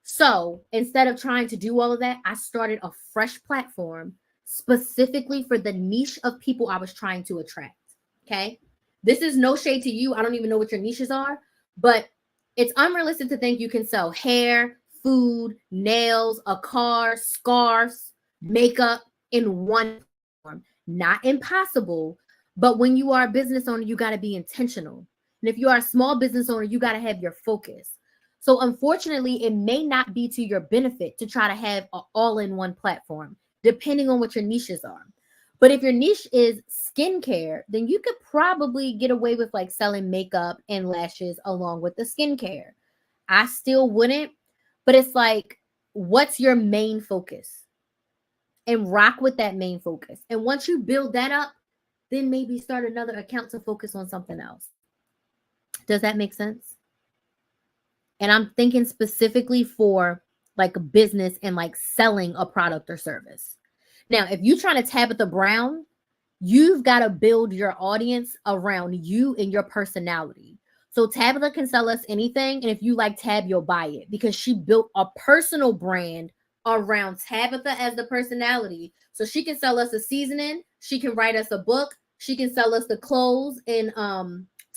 So instead of trying to do all of that, I started a fresh platform specifically for the niche of people I was trying to attract. Okay. This is no shade to you. I don't even know what your niches are, but it's unrealistic to think you can sell hair, food, nails, a car, scarves, makeup in one platform. Not impossible, but when you are a business owner, you got to be intentional. And if you are a small business owner, you got to have your focus. So unfortunately, it may not be to your benefit to try to have an all-in-one platform, depending on what your niches are. But if your niche is skincare, then you could probably get away with like selling makeup and lashes along with the skincare. I still wouldn't, but it's like, what's your main focus? And rock with that main focus. And once you build that up, then maybe start another account to focus on something else. Does that make sense? And I'm thinking specifically for like a business and like selling a product or service. Now, if you're trying to Tabitha Brown, you've got to build your audience around you and your personality. So Tabitha can sell us anything. And if you like Tab, you'll buy it because she built a personal brand around Tabitha as the personality. So she can sell us a seasoning. She can write us a book. She can sell us the clothes in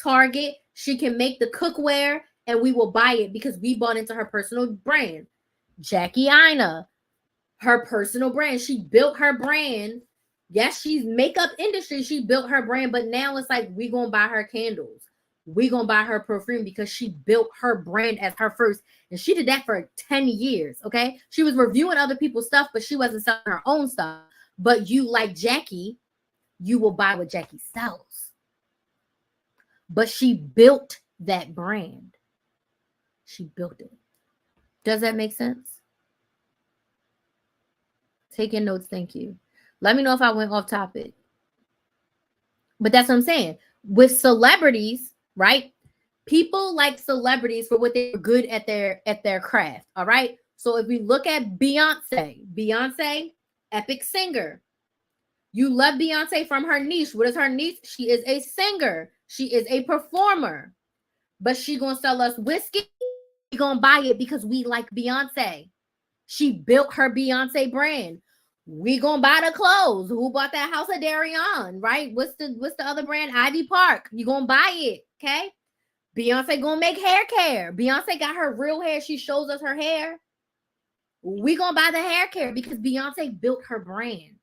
Target. She can make the cookware and we will buy it because we bought into her personal brand. Jackie Aina, her personal brand. She built her brand. Yes, she's makeup industry. She built her brand, but now it's like we gonna buy her candles. We gonna buy her perfume because she built her brand as her first, and she did that for 10 years. Okay, she was reviewing other people's stuff, but she wasn't selling her own stuff. But you, like Jackie, you will buy what Jackie sells. But she built that brand. She built it. Does that make sense? Taking notes, thank you. Let me know if I went off topic. But that's what I'm saying. With celebrities, right? People like celebrities for what they're good at their craft. All right. So if we look at Beyonce, epic singer. You love Beyonce from her niche. What is her niche? She is a singer. She is a performer. But she gonna sell us whiskey. We gonna buy it because we like Beyonce. She built her Beyonce brand. We gonna buy the clothes. Who bought that house of Darion, right? What's the other brand? Ivy Park. You gonna buy it, okay? Beyonce gonna make hair care. Beyonce got her real hair. She shows us her hair. We gonna buy the hair care because Beyonce built her brand.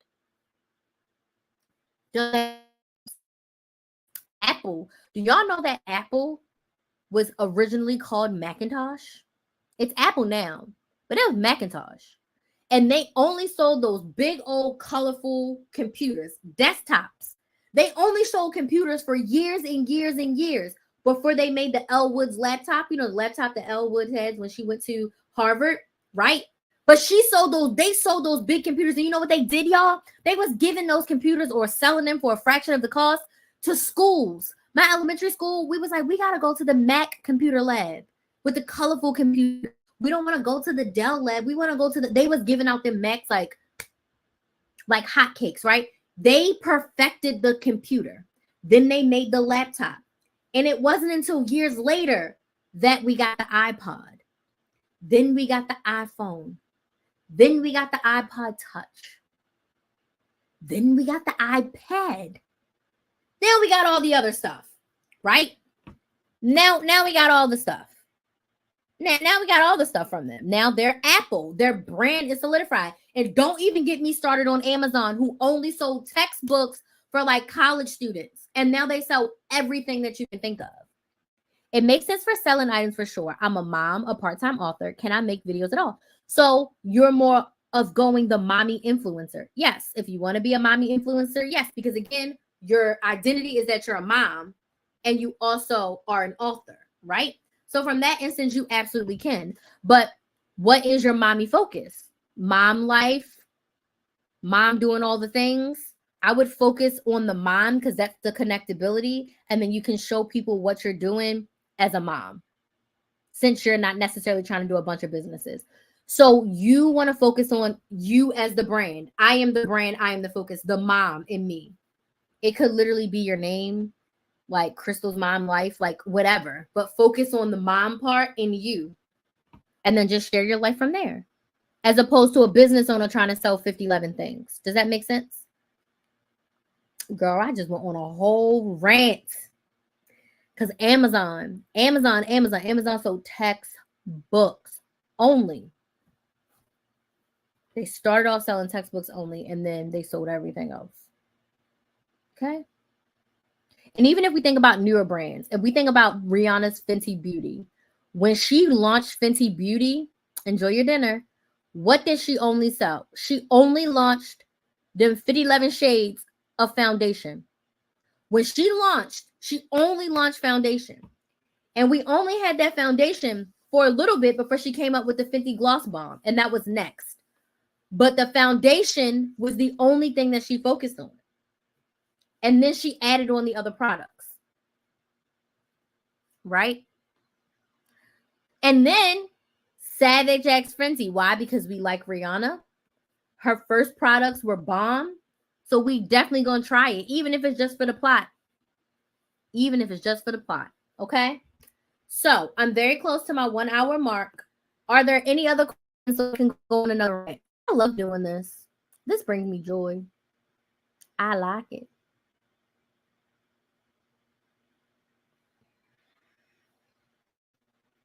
Apple. Do y'all know that Apple was originally called Macintosh? It's Apple now, but it was Macintosh. And they only sold those big old colorful computers, desktops. They only sold computers for years and years and years before they made the Elle Woods laptop. You know, the laptop that Elle Woods had when she went to Harvard, right? But they sold those big computers. And you know what they did, y'all? They was giving those computers or selling them for a fraction of the cost to schools. My elementary school, we was like, we got to go to the Mac computer lab with the colorful computer. We don't want to go to the Dell lab. We want to go to they was giving out them Macs like hotcakes, right? They perfected the computer. Then they made the laptop. And it wasn't until years later that we got the iPod. Then we got the iPhone. Then we got the iPod Touch. Then we got the iPad. Now we got all the other stuff, right? Now we got all the stuff. Now we got all the stuff from them. Now they're Apple. Their brand is solidified. And don't even get me started on Amazon, who only sold textbooks for like college students. And now they sell everything that you can think of. It makes sense for selling items for sure. I'm a mom, a part-time author. Can I make videos at all? So you're more of going the mommy influencer. Yes. If you want to be a mommy influencer, yes. Because again, your identity is that you're a mom and you also are an author, right? So from that instance, you absolutely can. But what is your mommy focus? Mom life, mom doing all the things. I would focus on the mom because that's the connectability. And then you can show people what you're doing as a mom, since you're not necessarily trying to do a bunch of businesses. So you want to focus on you as the brand. I am the brand. I am the focus, the mom in me. It could literally be your name, like Crystal's Mom Life, like whatever, but focus on the mom part in you and then just share your life from there, as opposed to a business owner trying to sell 50 things. Does that make sense? Girl, I just went on a whole rant because Amazon sold textbooks only. They started off selling textbooks only, and then they sold everything else. Okay. And even if we think about newer brands, if we think about Rihanna's Fenty Beauty, when she launched Fenty Beauty, enjoy your dinner, what did she only sell? She only launched them 50 shades of foundation. When she launched, she only launched foundation. And we only had that foundation for a little bit before she came up with the Fenty Gloss Bomb, and that was next. But the foundation was the only thing that she focused on. And then she added on the other products. Right? And then Savage X Fenty. Why? Because we like Rihanna. Her first products were bomb. So we definitely going to try it, even if it's just for the plot. Even if it's just for the plot. Okay? So I'm very close to my 1 hour mark. Are there any other questions so we can go on another rant? I love doing this. This brings me joy. I like it.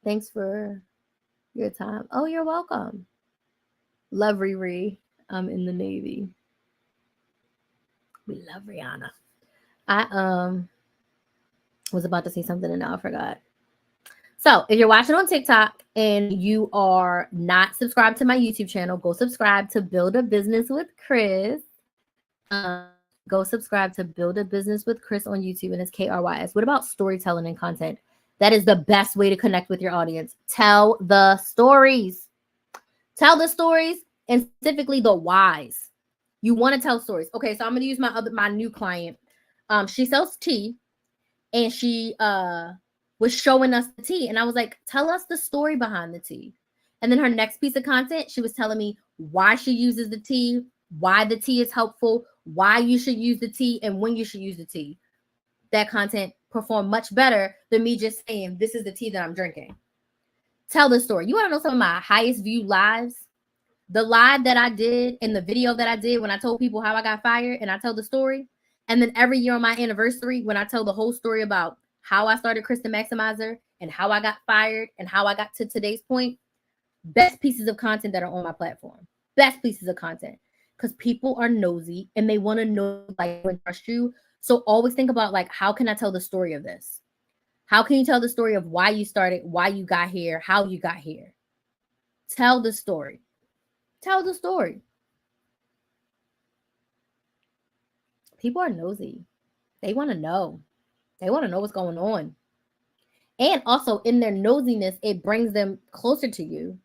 Thanks for your time. Oh, you're welcome. Love Riri. I'm in the Navy. We love Rihanna. I was about to say something and now I forgot. So if you're watching on TikTok and you are not subscribed to my YouTube channel, go subscribe to Build a Business with Chris. Go subscribe to Build a Business with Chris on YouTube, and it's KRYS. What about storytelling and content? That is the best way to connect with your audience. Tell the stories. Tell the stories, and specifically the whys. You want to tell stories. Okay, so I'm going to use my new client. She sells tea, and she was showing us the tea. And I was like, tell us the story behind the tea. And then her next piece of content, she was telling me why she uses the tea, why the tea is helpful, why you should use the tea, and when you should use the tea. That content performed much better than me just saying, this is the tea that I'm drinking. Tell the story. You want to know some of my highest viewed lives? The live that I did and the video that I did when I told people how I got fired and I tell the story. And then every year on my anniversary, when I tell the whole story about how I started Krista Maximizer and how I got fired and how I got to today's point, best pieces of content that are on my platform. Best pieces of content. Because people are nosy and they want to know, like, and trust you. So always think about, like, how can I tell the story of this? How can you tell the story of why you started, why you got here, how you got here? Tell the story. Tell the story. People are nosy. They want to know. They want to know what's going on. And also in their nosiness, it brings them closer to you.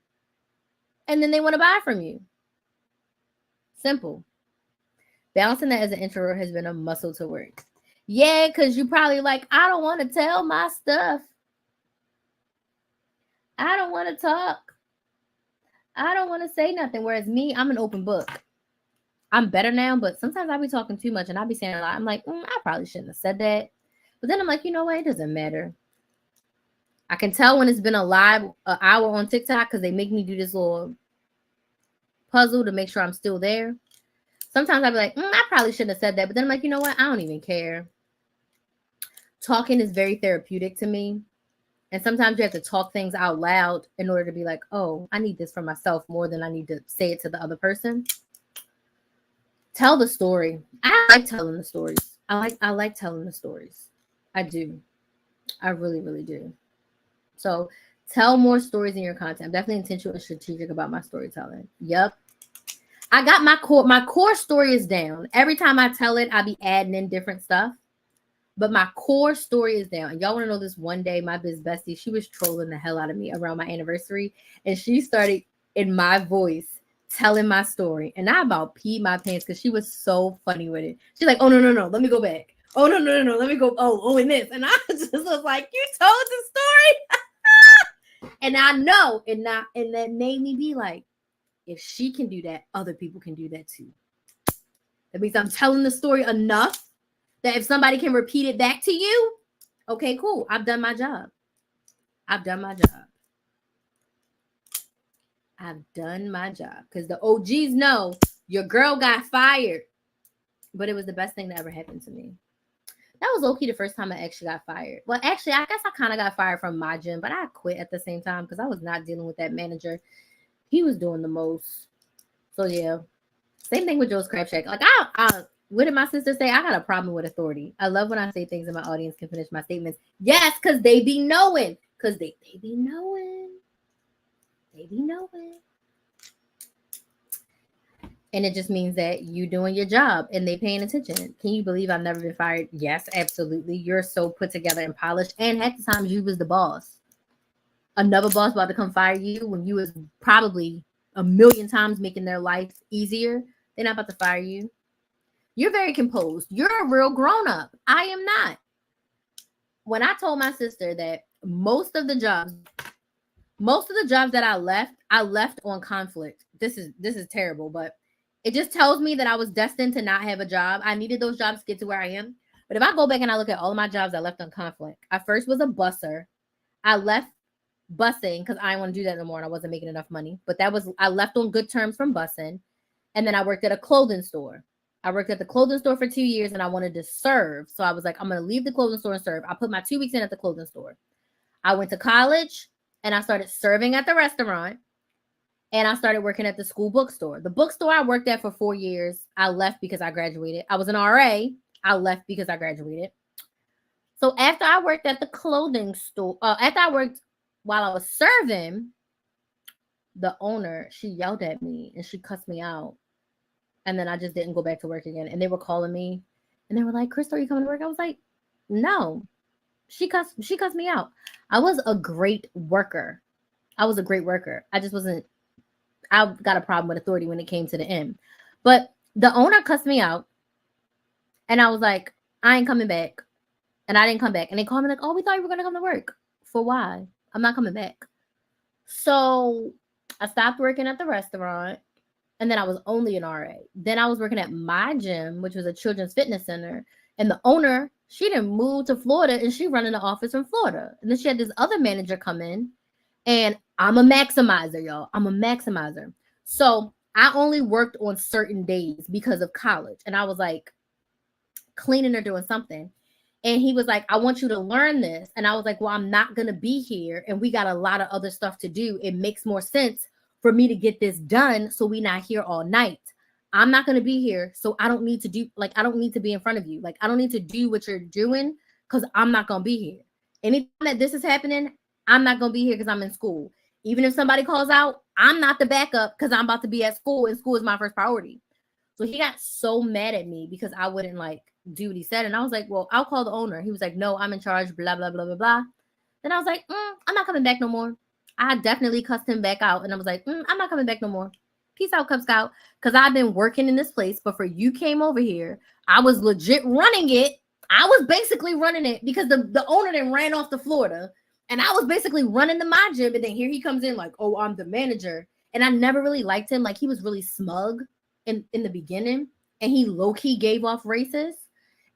And then they want to buy from you. Simple. Balancing that as an introvert has been a muscle to work. Yeah, because you probably like, I don't want to tell my stuff. I don't want to talk. I don't want to say nothing. Whereas me, I'm an open book. I'm better now, but sometimes I be talking too much and I be saying a lot. I'm like, I probably shouldn't have said that. But then I'm like, you know what? It doesn't matter. I can tell when it's been a live an hour on TikTok because they make me do this little puzzle to make sure I'm still there. Sometimes I'll be like, I probably shouldn't have said that. But then I'm like, you know what? I don't even care. Talking is very therapeutic to me. And sometimes you have to talk things out loud in order to be like, oh, I need this for myself more than I need to say it to the other person. Tell the story. I like telling the stories. I like telling the stories. I do. I really, really do. So tell more stories in your content. I'm definitely intentional and strategic about my storytelling. Yep. I got my core story is down. Every time I tell it, I be adding in different stuff. But my core story is down. And y'all want to know this? One day, my biz bestie, she was trolling the hell out of me around my anniversary. And she started in my voice telling my story. And I about peed my pants because she was so funny with it. She's like, oh, no. Let me go back. Oh, no. Let me go. Oh, and this. And I just was like, you told the story. And I know. And that made me be like, if she can do that, other people can do that too. That means I'm telling the story enough that if somebody can repeat it back to you, okay, cool. I've done my job. I've done my job. Because the OGs know your girl got fired. But it was the best thing that ever happened to me. That was low-key the first time I actually got fired. Well, actually, I guess I kind of got fired from my gym, but I quit at the same time because I was not dealing with that manager. He was doing the most. So, yeah. Same thing with Joe's Crab Shack. Like, what did my sister say? I got a problem with authority. I love when I say things and my audience can finish my statements. Yes, because they be knowing. Because they be knowing. They be knowing. And it just means that you doing your job and they paying attention. Can you believe I've never been fired? Yes, absolutely. You're so put together and polished. And half the times you was the boss. Another boss about to come fire you when you was probably a million times making their life easier. They're not about to fire you. You're very composed. You're a real grown-up. I am not. When I told my sister that most of the jobs that I left on conflict. This is terrible, but it just tells me that I was destined to not have a job. I needed those jobs to get to where I am. But if I go back and I look at all of my jobs I left on conflict, I first was a busser. I left bussing because I didn't want to do that no more and I wasn't making enough money. But I left on good terms from bussing. And then I worked at a clothing store. I worked at the clothing store for 2 years and I wanted to serve. So I was like, I'm going to leave the clothing store and serve. I put my 2 weeks in at the clothing store. I went to college and I started serving at the restaurant. And I started working at the school bookstore. The bookstore I worked at for 4 years, I left because I graduated. I was an RA. I left because I graduated. So after I worked at the clothing store, after I worked while I was serving, the owner, she yelled at me and she cussed me out. And then I just didn't go back to work again. And they were calling me and they were like, Crystal, are you coming to work? I was like, no. She cussed me out. I was a great worker. I just wasn't. I got a problem with authority when it came to the end. But the owner cussed me out. And I was like, I ain't coming back. And I didn't come back. And they called me like, oh, we thought you were going to come to work. For why? I'm not coming back. So I stopped working at the restaurant. And then I was only an RA. Then I was working at my gym, which was a children's fitness center. And the owner, she didn't move to Florida and she running the office from Florida. And then she had this other manager come in. And I'm a maximizer, y'all. I'm a maximizer. So I only worked on certain days because of college. And I was like cleaning or doing something. And he was like, I want you to learn this. And I was like, well, I'm not going to be here. And we got a lot of other stuff to do. It makes more sense for me to get this done so we're not here all night. I'm not going to be here. So I don't need to be in front of you. Like, I don't need to do what you're doing because I'm not going to be here. Anytime that this is happening, I'm not going to be here because I'm in school. Even if somebody calls out, I'm not the backup because I'm about to be at school and school is my first priority. So he got so mad at me because I wouldn't like do what he said. And I was like, well, I'll call the owner. He was like, no, I'm in charge, blah, blah, blah, blah, blah. Then I was like, I'm not coming back no more. I definitely cussed him back out. And I was like, I'm not coming back no more. Peace out, Cub Scout. Because I've been working in this place. But for you came over here, I was legit running it. I was basically running it because the owner then ran off to Florida. And I was basically running to my gym. And then here he comes in like, oh, I'm the manager. And I never really liked him. Like, he was really smug. in the beginning, and he low-key gave off racist,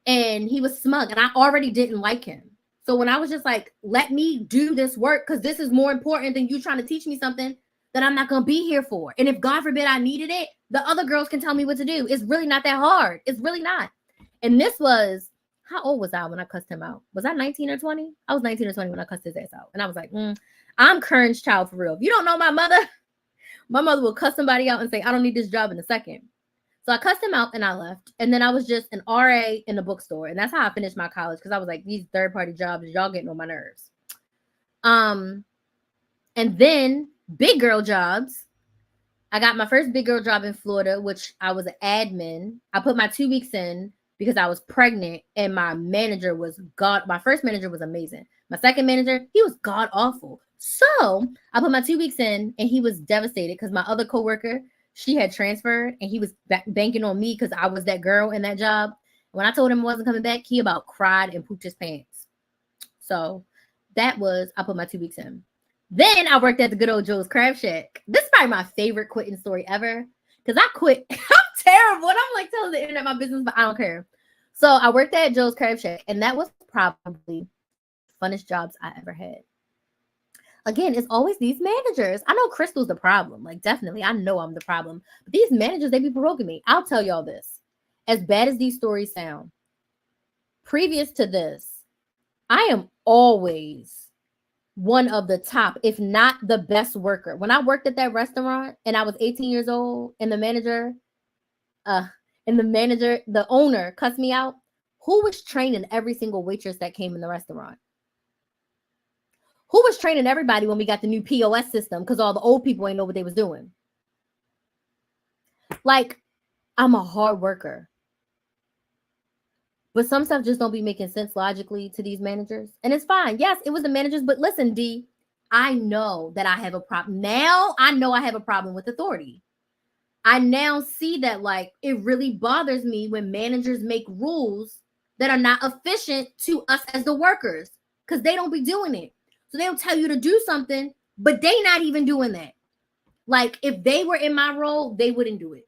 and he was smug, and I already didn't like him. So when I was just like, let me do this work, because this is more important than you trying to teach me something that I'm not going to be here for. And if God forbid I needed it, the other girls can tell me what to do. It's really not that hard. It's really not. And this was, how old was I when I cussed him out? Was I 19 or 20? I was 19 or 20 when I cussed his ass out. And I was like, I'm Kern's child for real. If you don't know my mother will cuss somebody out and say, I don't need this job in a second. So I cussed him out and I left. And then I was just an RA in the bookstore. And that's how I finished my college, because I was like, these third-party jobs, y'all getting on my nerves. And then big girl jobs. I got my first big girl job in Florida, which I was an admin. I put my 2 weeks in because I was pregnant, and my manager was my first manager was amazing. My second manager, he was god awful. So I put my 2 weeks in, and he was devastated because my other coworker, she had transferred, and he was banking on me because I was that girl in that job. When I told him I wasn't coming back, he about cried and pooped his pants. So I put my 2 weeks in. Then I worked at the good old Joe's Crab Shack. This is probably my favorite quitting story ever, because I quit. I'm terrible. And I'm like telling the internet my business, but I don't care. So I worked at Joe's Crab Shack, and that was probably the funnest jobs I ever had. Again, it's always these managers. I know Crystal's the problem. Like, definitely, I know I'm the problem. But these managers, they be provoking me. I'll tell y'all this. As bad as these stories sound, previous to this, I am always one of the top, if not the best worker. When I worked at that restaurant and I was 18 years old, and the owner cussed me out, who was training every single waitress that came in the restaurant? Who was training everybody when we got the new POS system? Because all the old people ain't know what they was doing. Like, I'm a hard worker. But some stuff just don't be making sense logically to these managers. And it's fine. Yes, it was the managers. But listen, D, I know that I have a problem. Now I know I have a problem with authority. I now see that, like, it really bothers me when managers make rules that are not efficient to us as the workers, because they don't be doing it. So they'll tell you to do something, but they not even doing that. Like, if they were in my role, they wouldn't do it.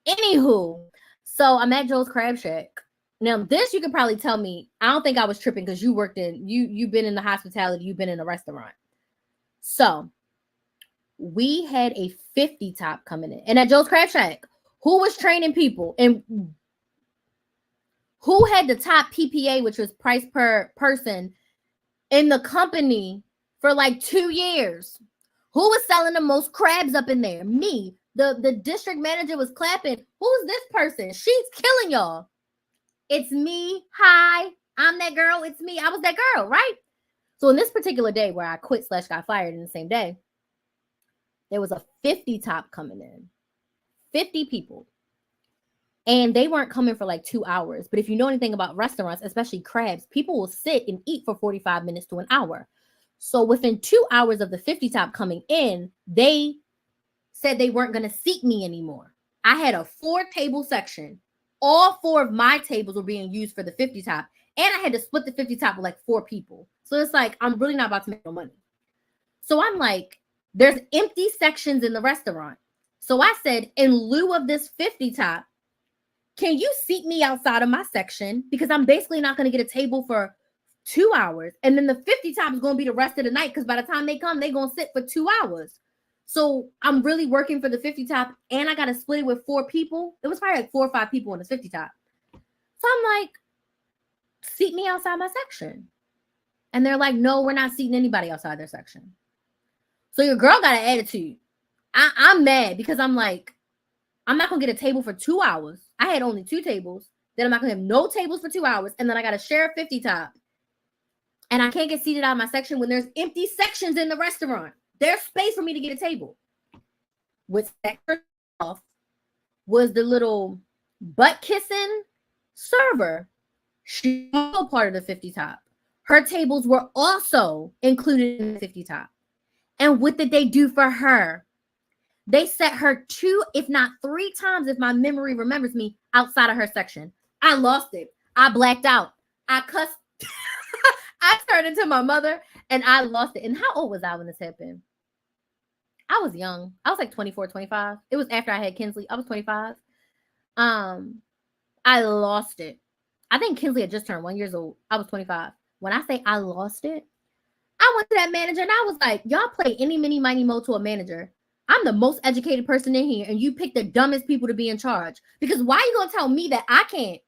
Anywho, so I'm at Joe's Crab Shack. Now, this you can probably tell me, I don't think I was tripping, because you've been in the hospitality, you've been in a restaurant. So we had a 50 top coming in. And at Joe's Crab Shack, who was training people and who had the top PPA, which was price per person, in the company for like 2 years? Who was selling the most crabs up in there? Me. The district manager was clapping. Who's this person? She's killing y'all. It's me. Hi, I'm that girl. It's me. I was that girl, right? So in this particular day where I quit / got fired in the same day, there was a 50 top coming in. 50 people. And they weren't coming for like 2 hours. But if you know anything about restaurants, especially crabs, people will sit and eat for 45 minutes to an hour. So within 2 hours of the 50 top coming in, they said they weren't going to seat me anymore. I had a 4-table section. All 4 of my tables were being used for the 50 top. And I had to split the 50 top with like 4 people. So it's like, I'm really not about to make no money. So I'm like, there's empty sections in the restaurant. So I said, in lieu of this 50 top, can you seat me outside of my section? Because I'm basically not going to get a table for 2 hours. And then the 50 top is going to be the rest of the night, because by the time they come, they're going to sit for 2 hours. So I'm really working for the 50 top, and I got to split it with 4 people. It was probably like 4 or 5 people in the 50 top. So I'm like, seat me outside my section. And they're like, no, we're not seating anybody outside their section. So your girl got an attitude. I'm mad, because I'm like, I'm not going to get a table for 2 hours. I had only 2 tables. Then I'm not going to have no tables for 2 hours. And then I got to share a 50 top. And I can't get seated out of my section when there's empty sections in the restaurant. There's space for me to get a table. What set her off was the little butt kissing server. She was also part of the 50 top. Her tables were also included in the 50 top. And what did they do for her? They set her 2, if not 3 times, if my memory remembers me, outside of her section. I lost it. I blacked out. I cussed. I turned into my mother, and I lost it. And how old was I when this happened? I was young. I was like 24, 25. It was after I had Kinsley. I was 25. I lost it. I think Kinsley had just turned 1 year old. I was 25. When I say I lost it, I went to that manager and I was like, y'all play any, mini, mighty, mo to a manager. I'm the most educated person in here, and you pick the dumbest people to be in charge. Because why are you gonna tell me that I can't?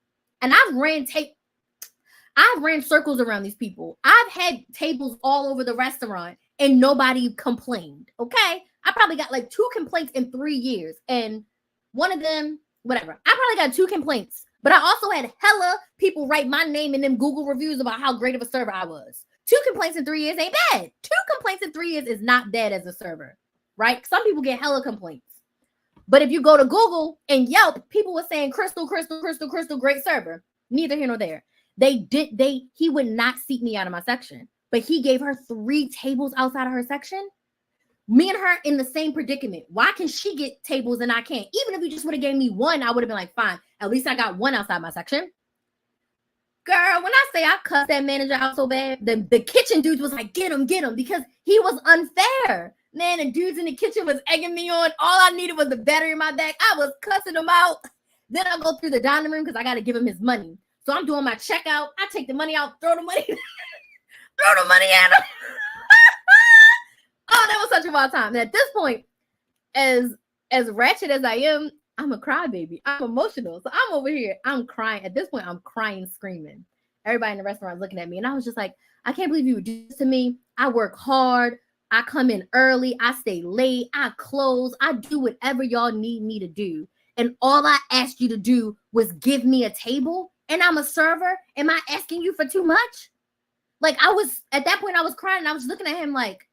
And I've ran circles around these people. I've had tables all over the restaurant and nobody complained. Okay. I probably got like 2 complaints in 3 years. And one of them, whatever. I probably got 2 complaints. But I also had hella people write my name in them Google reviews about how great of a server I was. 2 complaints in 3 years ain't bad. 2 complaints in 3 years is not bad as a server, right? Some people get hella complaints. But if you go to Google and Yelp, people were saying Crystal, great server. Neither here nor there. He would not seat me out of my section, but he gave her 3 tables outside of her section. Me and her in the same predicament. Why can she get tables and I can't? Even if you just would have gave me 1, I would have been like, fine. At least I got 1 outside my section. Girl, when I say I cussed that manager out so bad, the kitchen dudes was like, get him, because he was unfair. Man, the dudes in the kitchen was egging me on. All I needed was the battery in my back. I was cussing him out. Then I go through the dining room because I got to give him his money. So I'm doing my checkout. I take the money out, throw the money at him. Oh, that was such a wild time. And at this point, as ratchet as I am, I'm a crybaby. I'm emotional. So I'm over here. I'm crying. At this point, I'm crying, screaming. Everybody in the restaurant looking at me. And I was just like, I can't believe you would do this to me. I work hard. I come in early. I stay late. I close. I do whatever y'all need me to do. And all I asked you to do was give me a table. And I'm a server. Am I asking you for too much? Like at that point, I was crying. And I was looking at him like,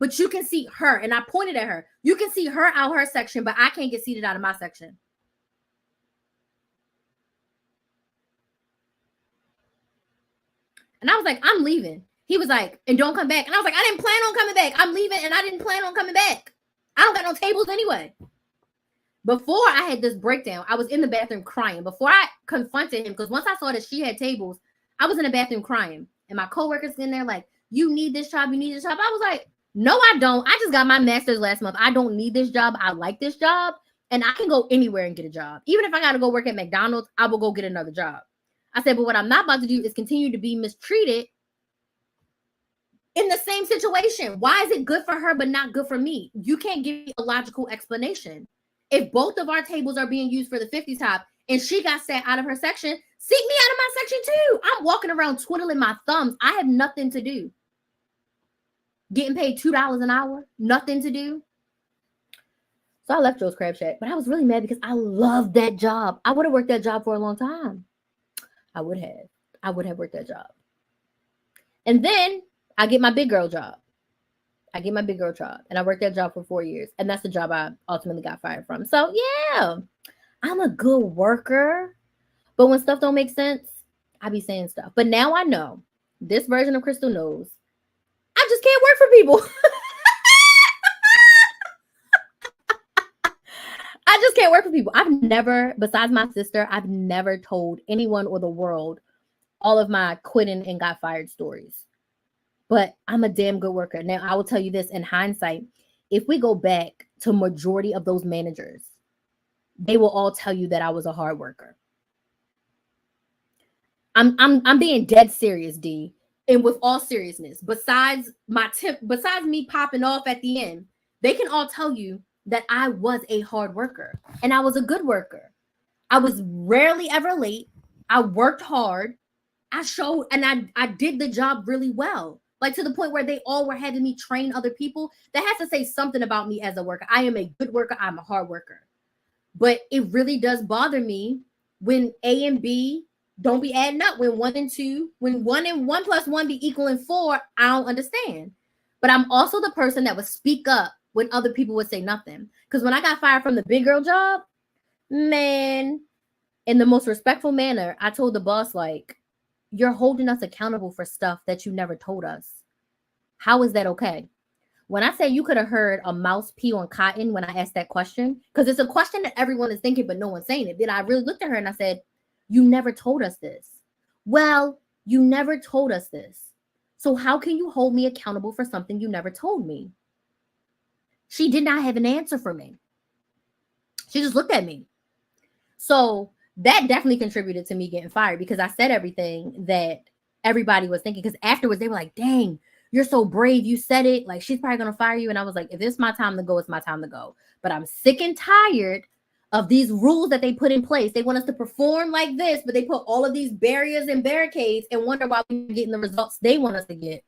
but you can see her. And I pointed at her. You can see her out her section, but I can't get seated out of my section. And I was like, I'm leaving. He was like, and don't come back. And I was like, I didn't plan on coming back. I'm leaving and I didn't plan on coming back. I don't got no tables anyway. Before I had this breakdown, I was in the bathroom crying. Before I confronted him, because once I saw that she had tables, I was in the bathroom crying. And my coworkers in there like, you need this job, you need this job. I was like, no, I don't. I just got my master's last month. I don't need this job. I like this job. And I can go anywhere and get a job. Even if I got to go work at McDonald's, I will go get another job. I said, but what I'm not about to do is continue to be mistreated in the same situation. Why is it good for her but not good for me? You can't give me a logical explanation. If both of our tables are being used for the 50 top and she got sat out of her section, seat me out of my section too. I'm walking around twiddling my thumbs. I have nothing to do. Getting paid $2 an hour, nothing to do. So I left Joe's Crab Shack, but I was really mad because I loved that job. I would have worked that job for a long time. I would have worked that job. And then I get my big girl job. And I worked that job for 4 years. And that's the job I ultimately got fired from. So yeah, I'm a good worker. But when stuff don't make sense, I be saying stuff. But now I know, this version of Crystal knows, I just can't work for people. I just can't work for people. I've never, besides my sister, I've never told anyone or the world all of my quitting and got fired stories. But I'm a damn good worker. Now, I will tell you this in hindsight. If we go back to majority of those managers, they will all tell you that I was a hard worker. I'm being dead serious, D. And with all seriousness, besides me popping off at the end, they can all tell you that I was a hard worker and I was a good worker. I was rarely ever late. I worked hard. I showed and I did the job really well. Like to the point where they all were having me train other people. That has to say something about me as a worker. I am a good worker. I'm a hard worker. But it really does bother me when A and B don't be adding up. When 1 and 2, when 1 and 1 plus 1 be equaling 4, I don't understand. But I'm also the person that would speak up when other people would say nothing. Because when I got fired from the big girl job, man, in the most respectful manner, I told the boss, like, you're holding us accountable for stuff that you never told us. How is that okay? When I say you could have heard a mouse pee on cotton when I asked that question, because it's a question that everyone is thinking, but no one's saying it. Then I really looked at her and I said, you never told us this. Well, you never told us this. So how can you hold me accountable for something you never told me? She did not have an answer for me. She just looked at me. So that definitely contributed to me getting fired because I said everything that everybody was thinking. Because afterwards, they were like, dang, you're so brave. You said it. Like, she's probably going to fire you. And I was like, if it's my time to go, it's my time to go. But I'm sick and tired of these rules that they put in place. They want us to perform like this, but they put all of these barriers and barricades and wonder why we're getting the results they want us to get.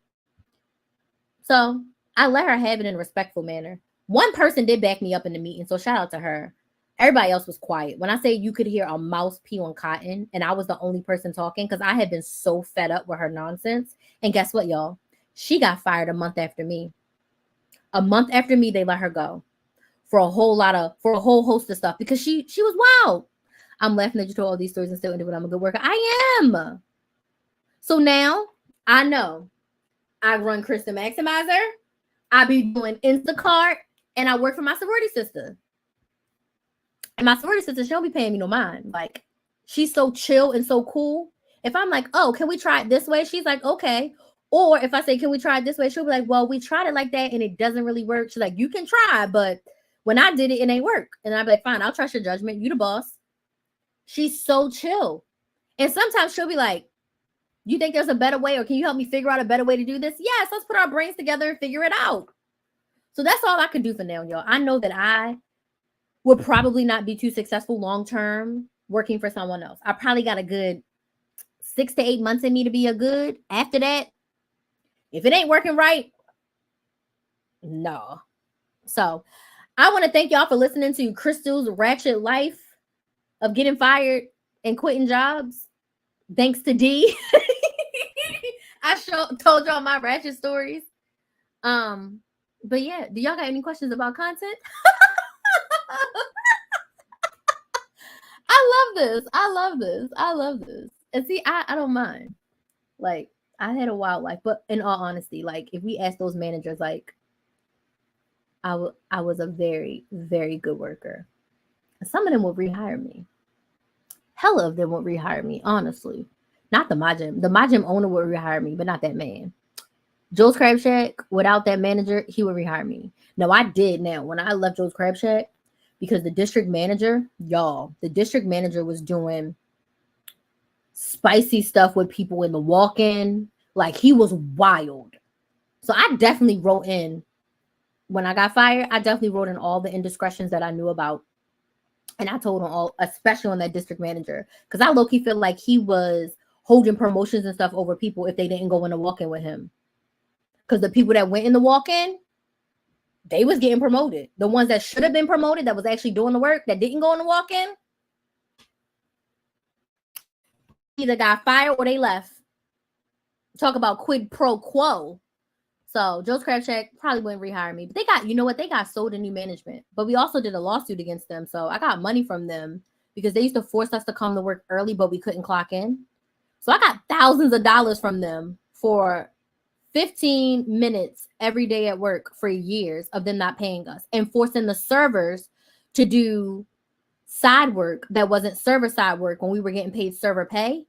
So I let her have it in a respectful manner. One person did back me up in the meeting, so shout out to her. Everybody else was quiet. When I say you could hear a mouse pee on cotton, and I was the only person talking because I had been so fed up with her nonsense. And guess what, y'all? She got fired a month after me. A month after me, they let her go for a whole host of stuff because she was wild. I'm laughing at you told all these stories and still ended, but I'm a good worker. I am. So now I know I run Krista Maximizer. I be doing Instacart, and I work for my sorority sister. And my sorority sister, she don't be paying me no mind. Like, she's so chill and so cool. If I'm like, oh, can we try it this way? She's like, okay. Or if I say, can we try it this way? She'll be like, well, we tried it like that and it doesn't really work. She's like, you can try, but when I did it, it ain't work. And I'll be like, fine, I'll trust your judgment. You the boss. She's so chill. And sometimes she'll be like, you think there's a better way, or can you help me figure out a better way to do this? Yes, let's put our brains together and figure it out. So that's all I can do for now, y'all. I know that I would probably not be too successful long-term working for someone else. I probably got a good 6 to 8 months in me to be a good. After that, if it ain't working right, no. So I want to thank y'all for listening to Crystal's ratchet life of getting fired and quitting jobs. Thanks to D. I told y'all my ratchet stories. But yeah, do y'all got any questions about content? I love this. And see, I don't mind. Like, I had a wild life, but in all honesty, like, if we ask those managers, like, I was a very, very good worker. Some of them will rehire me. Hella of them will rehire me, honestly. Not the My Gym. The My Gym owner would rehire me, but not that man. Joe's Crab Shack, without that manager, he would rehire me. No, I did. Now, when I left Joe's Crab Shack, because the district manager was doing spicy stuff with people in the walk-in. Like, he was wild. So I definitely wrote in, when I got fired, I definitely wrote in all the indiscretions that I knew about. And I told them all, especially on that district manager, because I low-key feel like he was holding promotions and stuff over people if they didn't go in the walk-in with him. Because the people that went in the walk-in, they was getting promoted. The ones that should have been promoted, that was actually doing the work, that didn't go in the walk-in, either got fired or they left. Talk about quid pro quo. So Joe's Crab Shack probably wouldn't rehire me. But they got, you know what? They got sold to new management. But we also did a lawsuit against them. So I got money from them because they used to force us to come to work early, but we couldn't clock in. So I got thousands of dollars from them for 15 minutes every day at work for years of them not paying us and forcing the servers to do side work that wasn't server side work when we were getting paid server pay.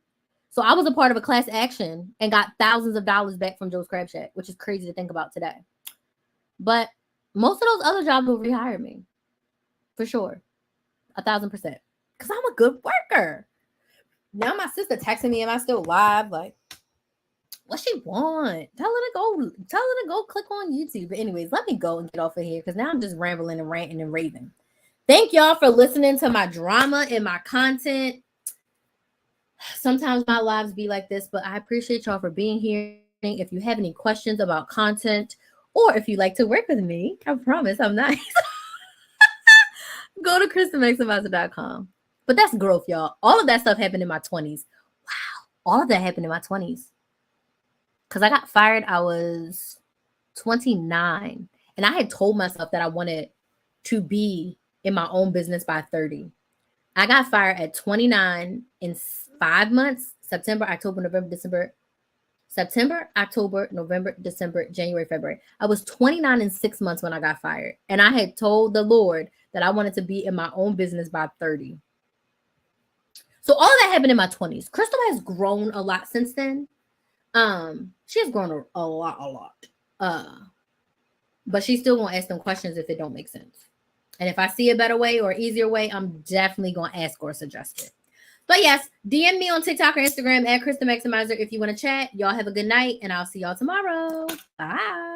So I was a part of a class action and got thousands of dollars back from Joe's Crab Shack, which is crazy to think about today. But most of those other jobs will rehire me. For sure. 1,000%. Because I'm a good worker. Now my sister texting me, am I still live? Like, what she want? Tell her to go click on YouTube. But anyways, let me go and get off of here because now I'm just rambling and ranting and raving. Thank y'all for listening to my drama and my content. Sometimes my lives be like this, but I appreciate y'all for being here. If you have any questions about content or if you like to work with me, I promise I'm nice. Go to KristaMaximizer.com. But that's growth, y'all. All of that stuff happened in my 20s. Wow. All of that happened in my 20s. Because I got fired, I was 29. And I had told myself that I wanted to be in my own business by 30. I got fired at 29 in 5 months. September, October, November, December, January, February. I was 29 in 6 months when I got fired. And I had told the Lord that I wanted to be in my own business by 30. So all of that happened in my 20s. Crystal has grown a lot since then. She has grown a lot. But she's still gonna ask them questions if it don't make sense. And if I see a better way or easier way, I'm definitely gonna ask or suggest it. But yes, DM me on TikTok or Instagram at Krista Maximizer if you want to chat. Y'all have a good night, and I'll see y'all tomorrow. Bye.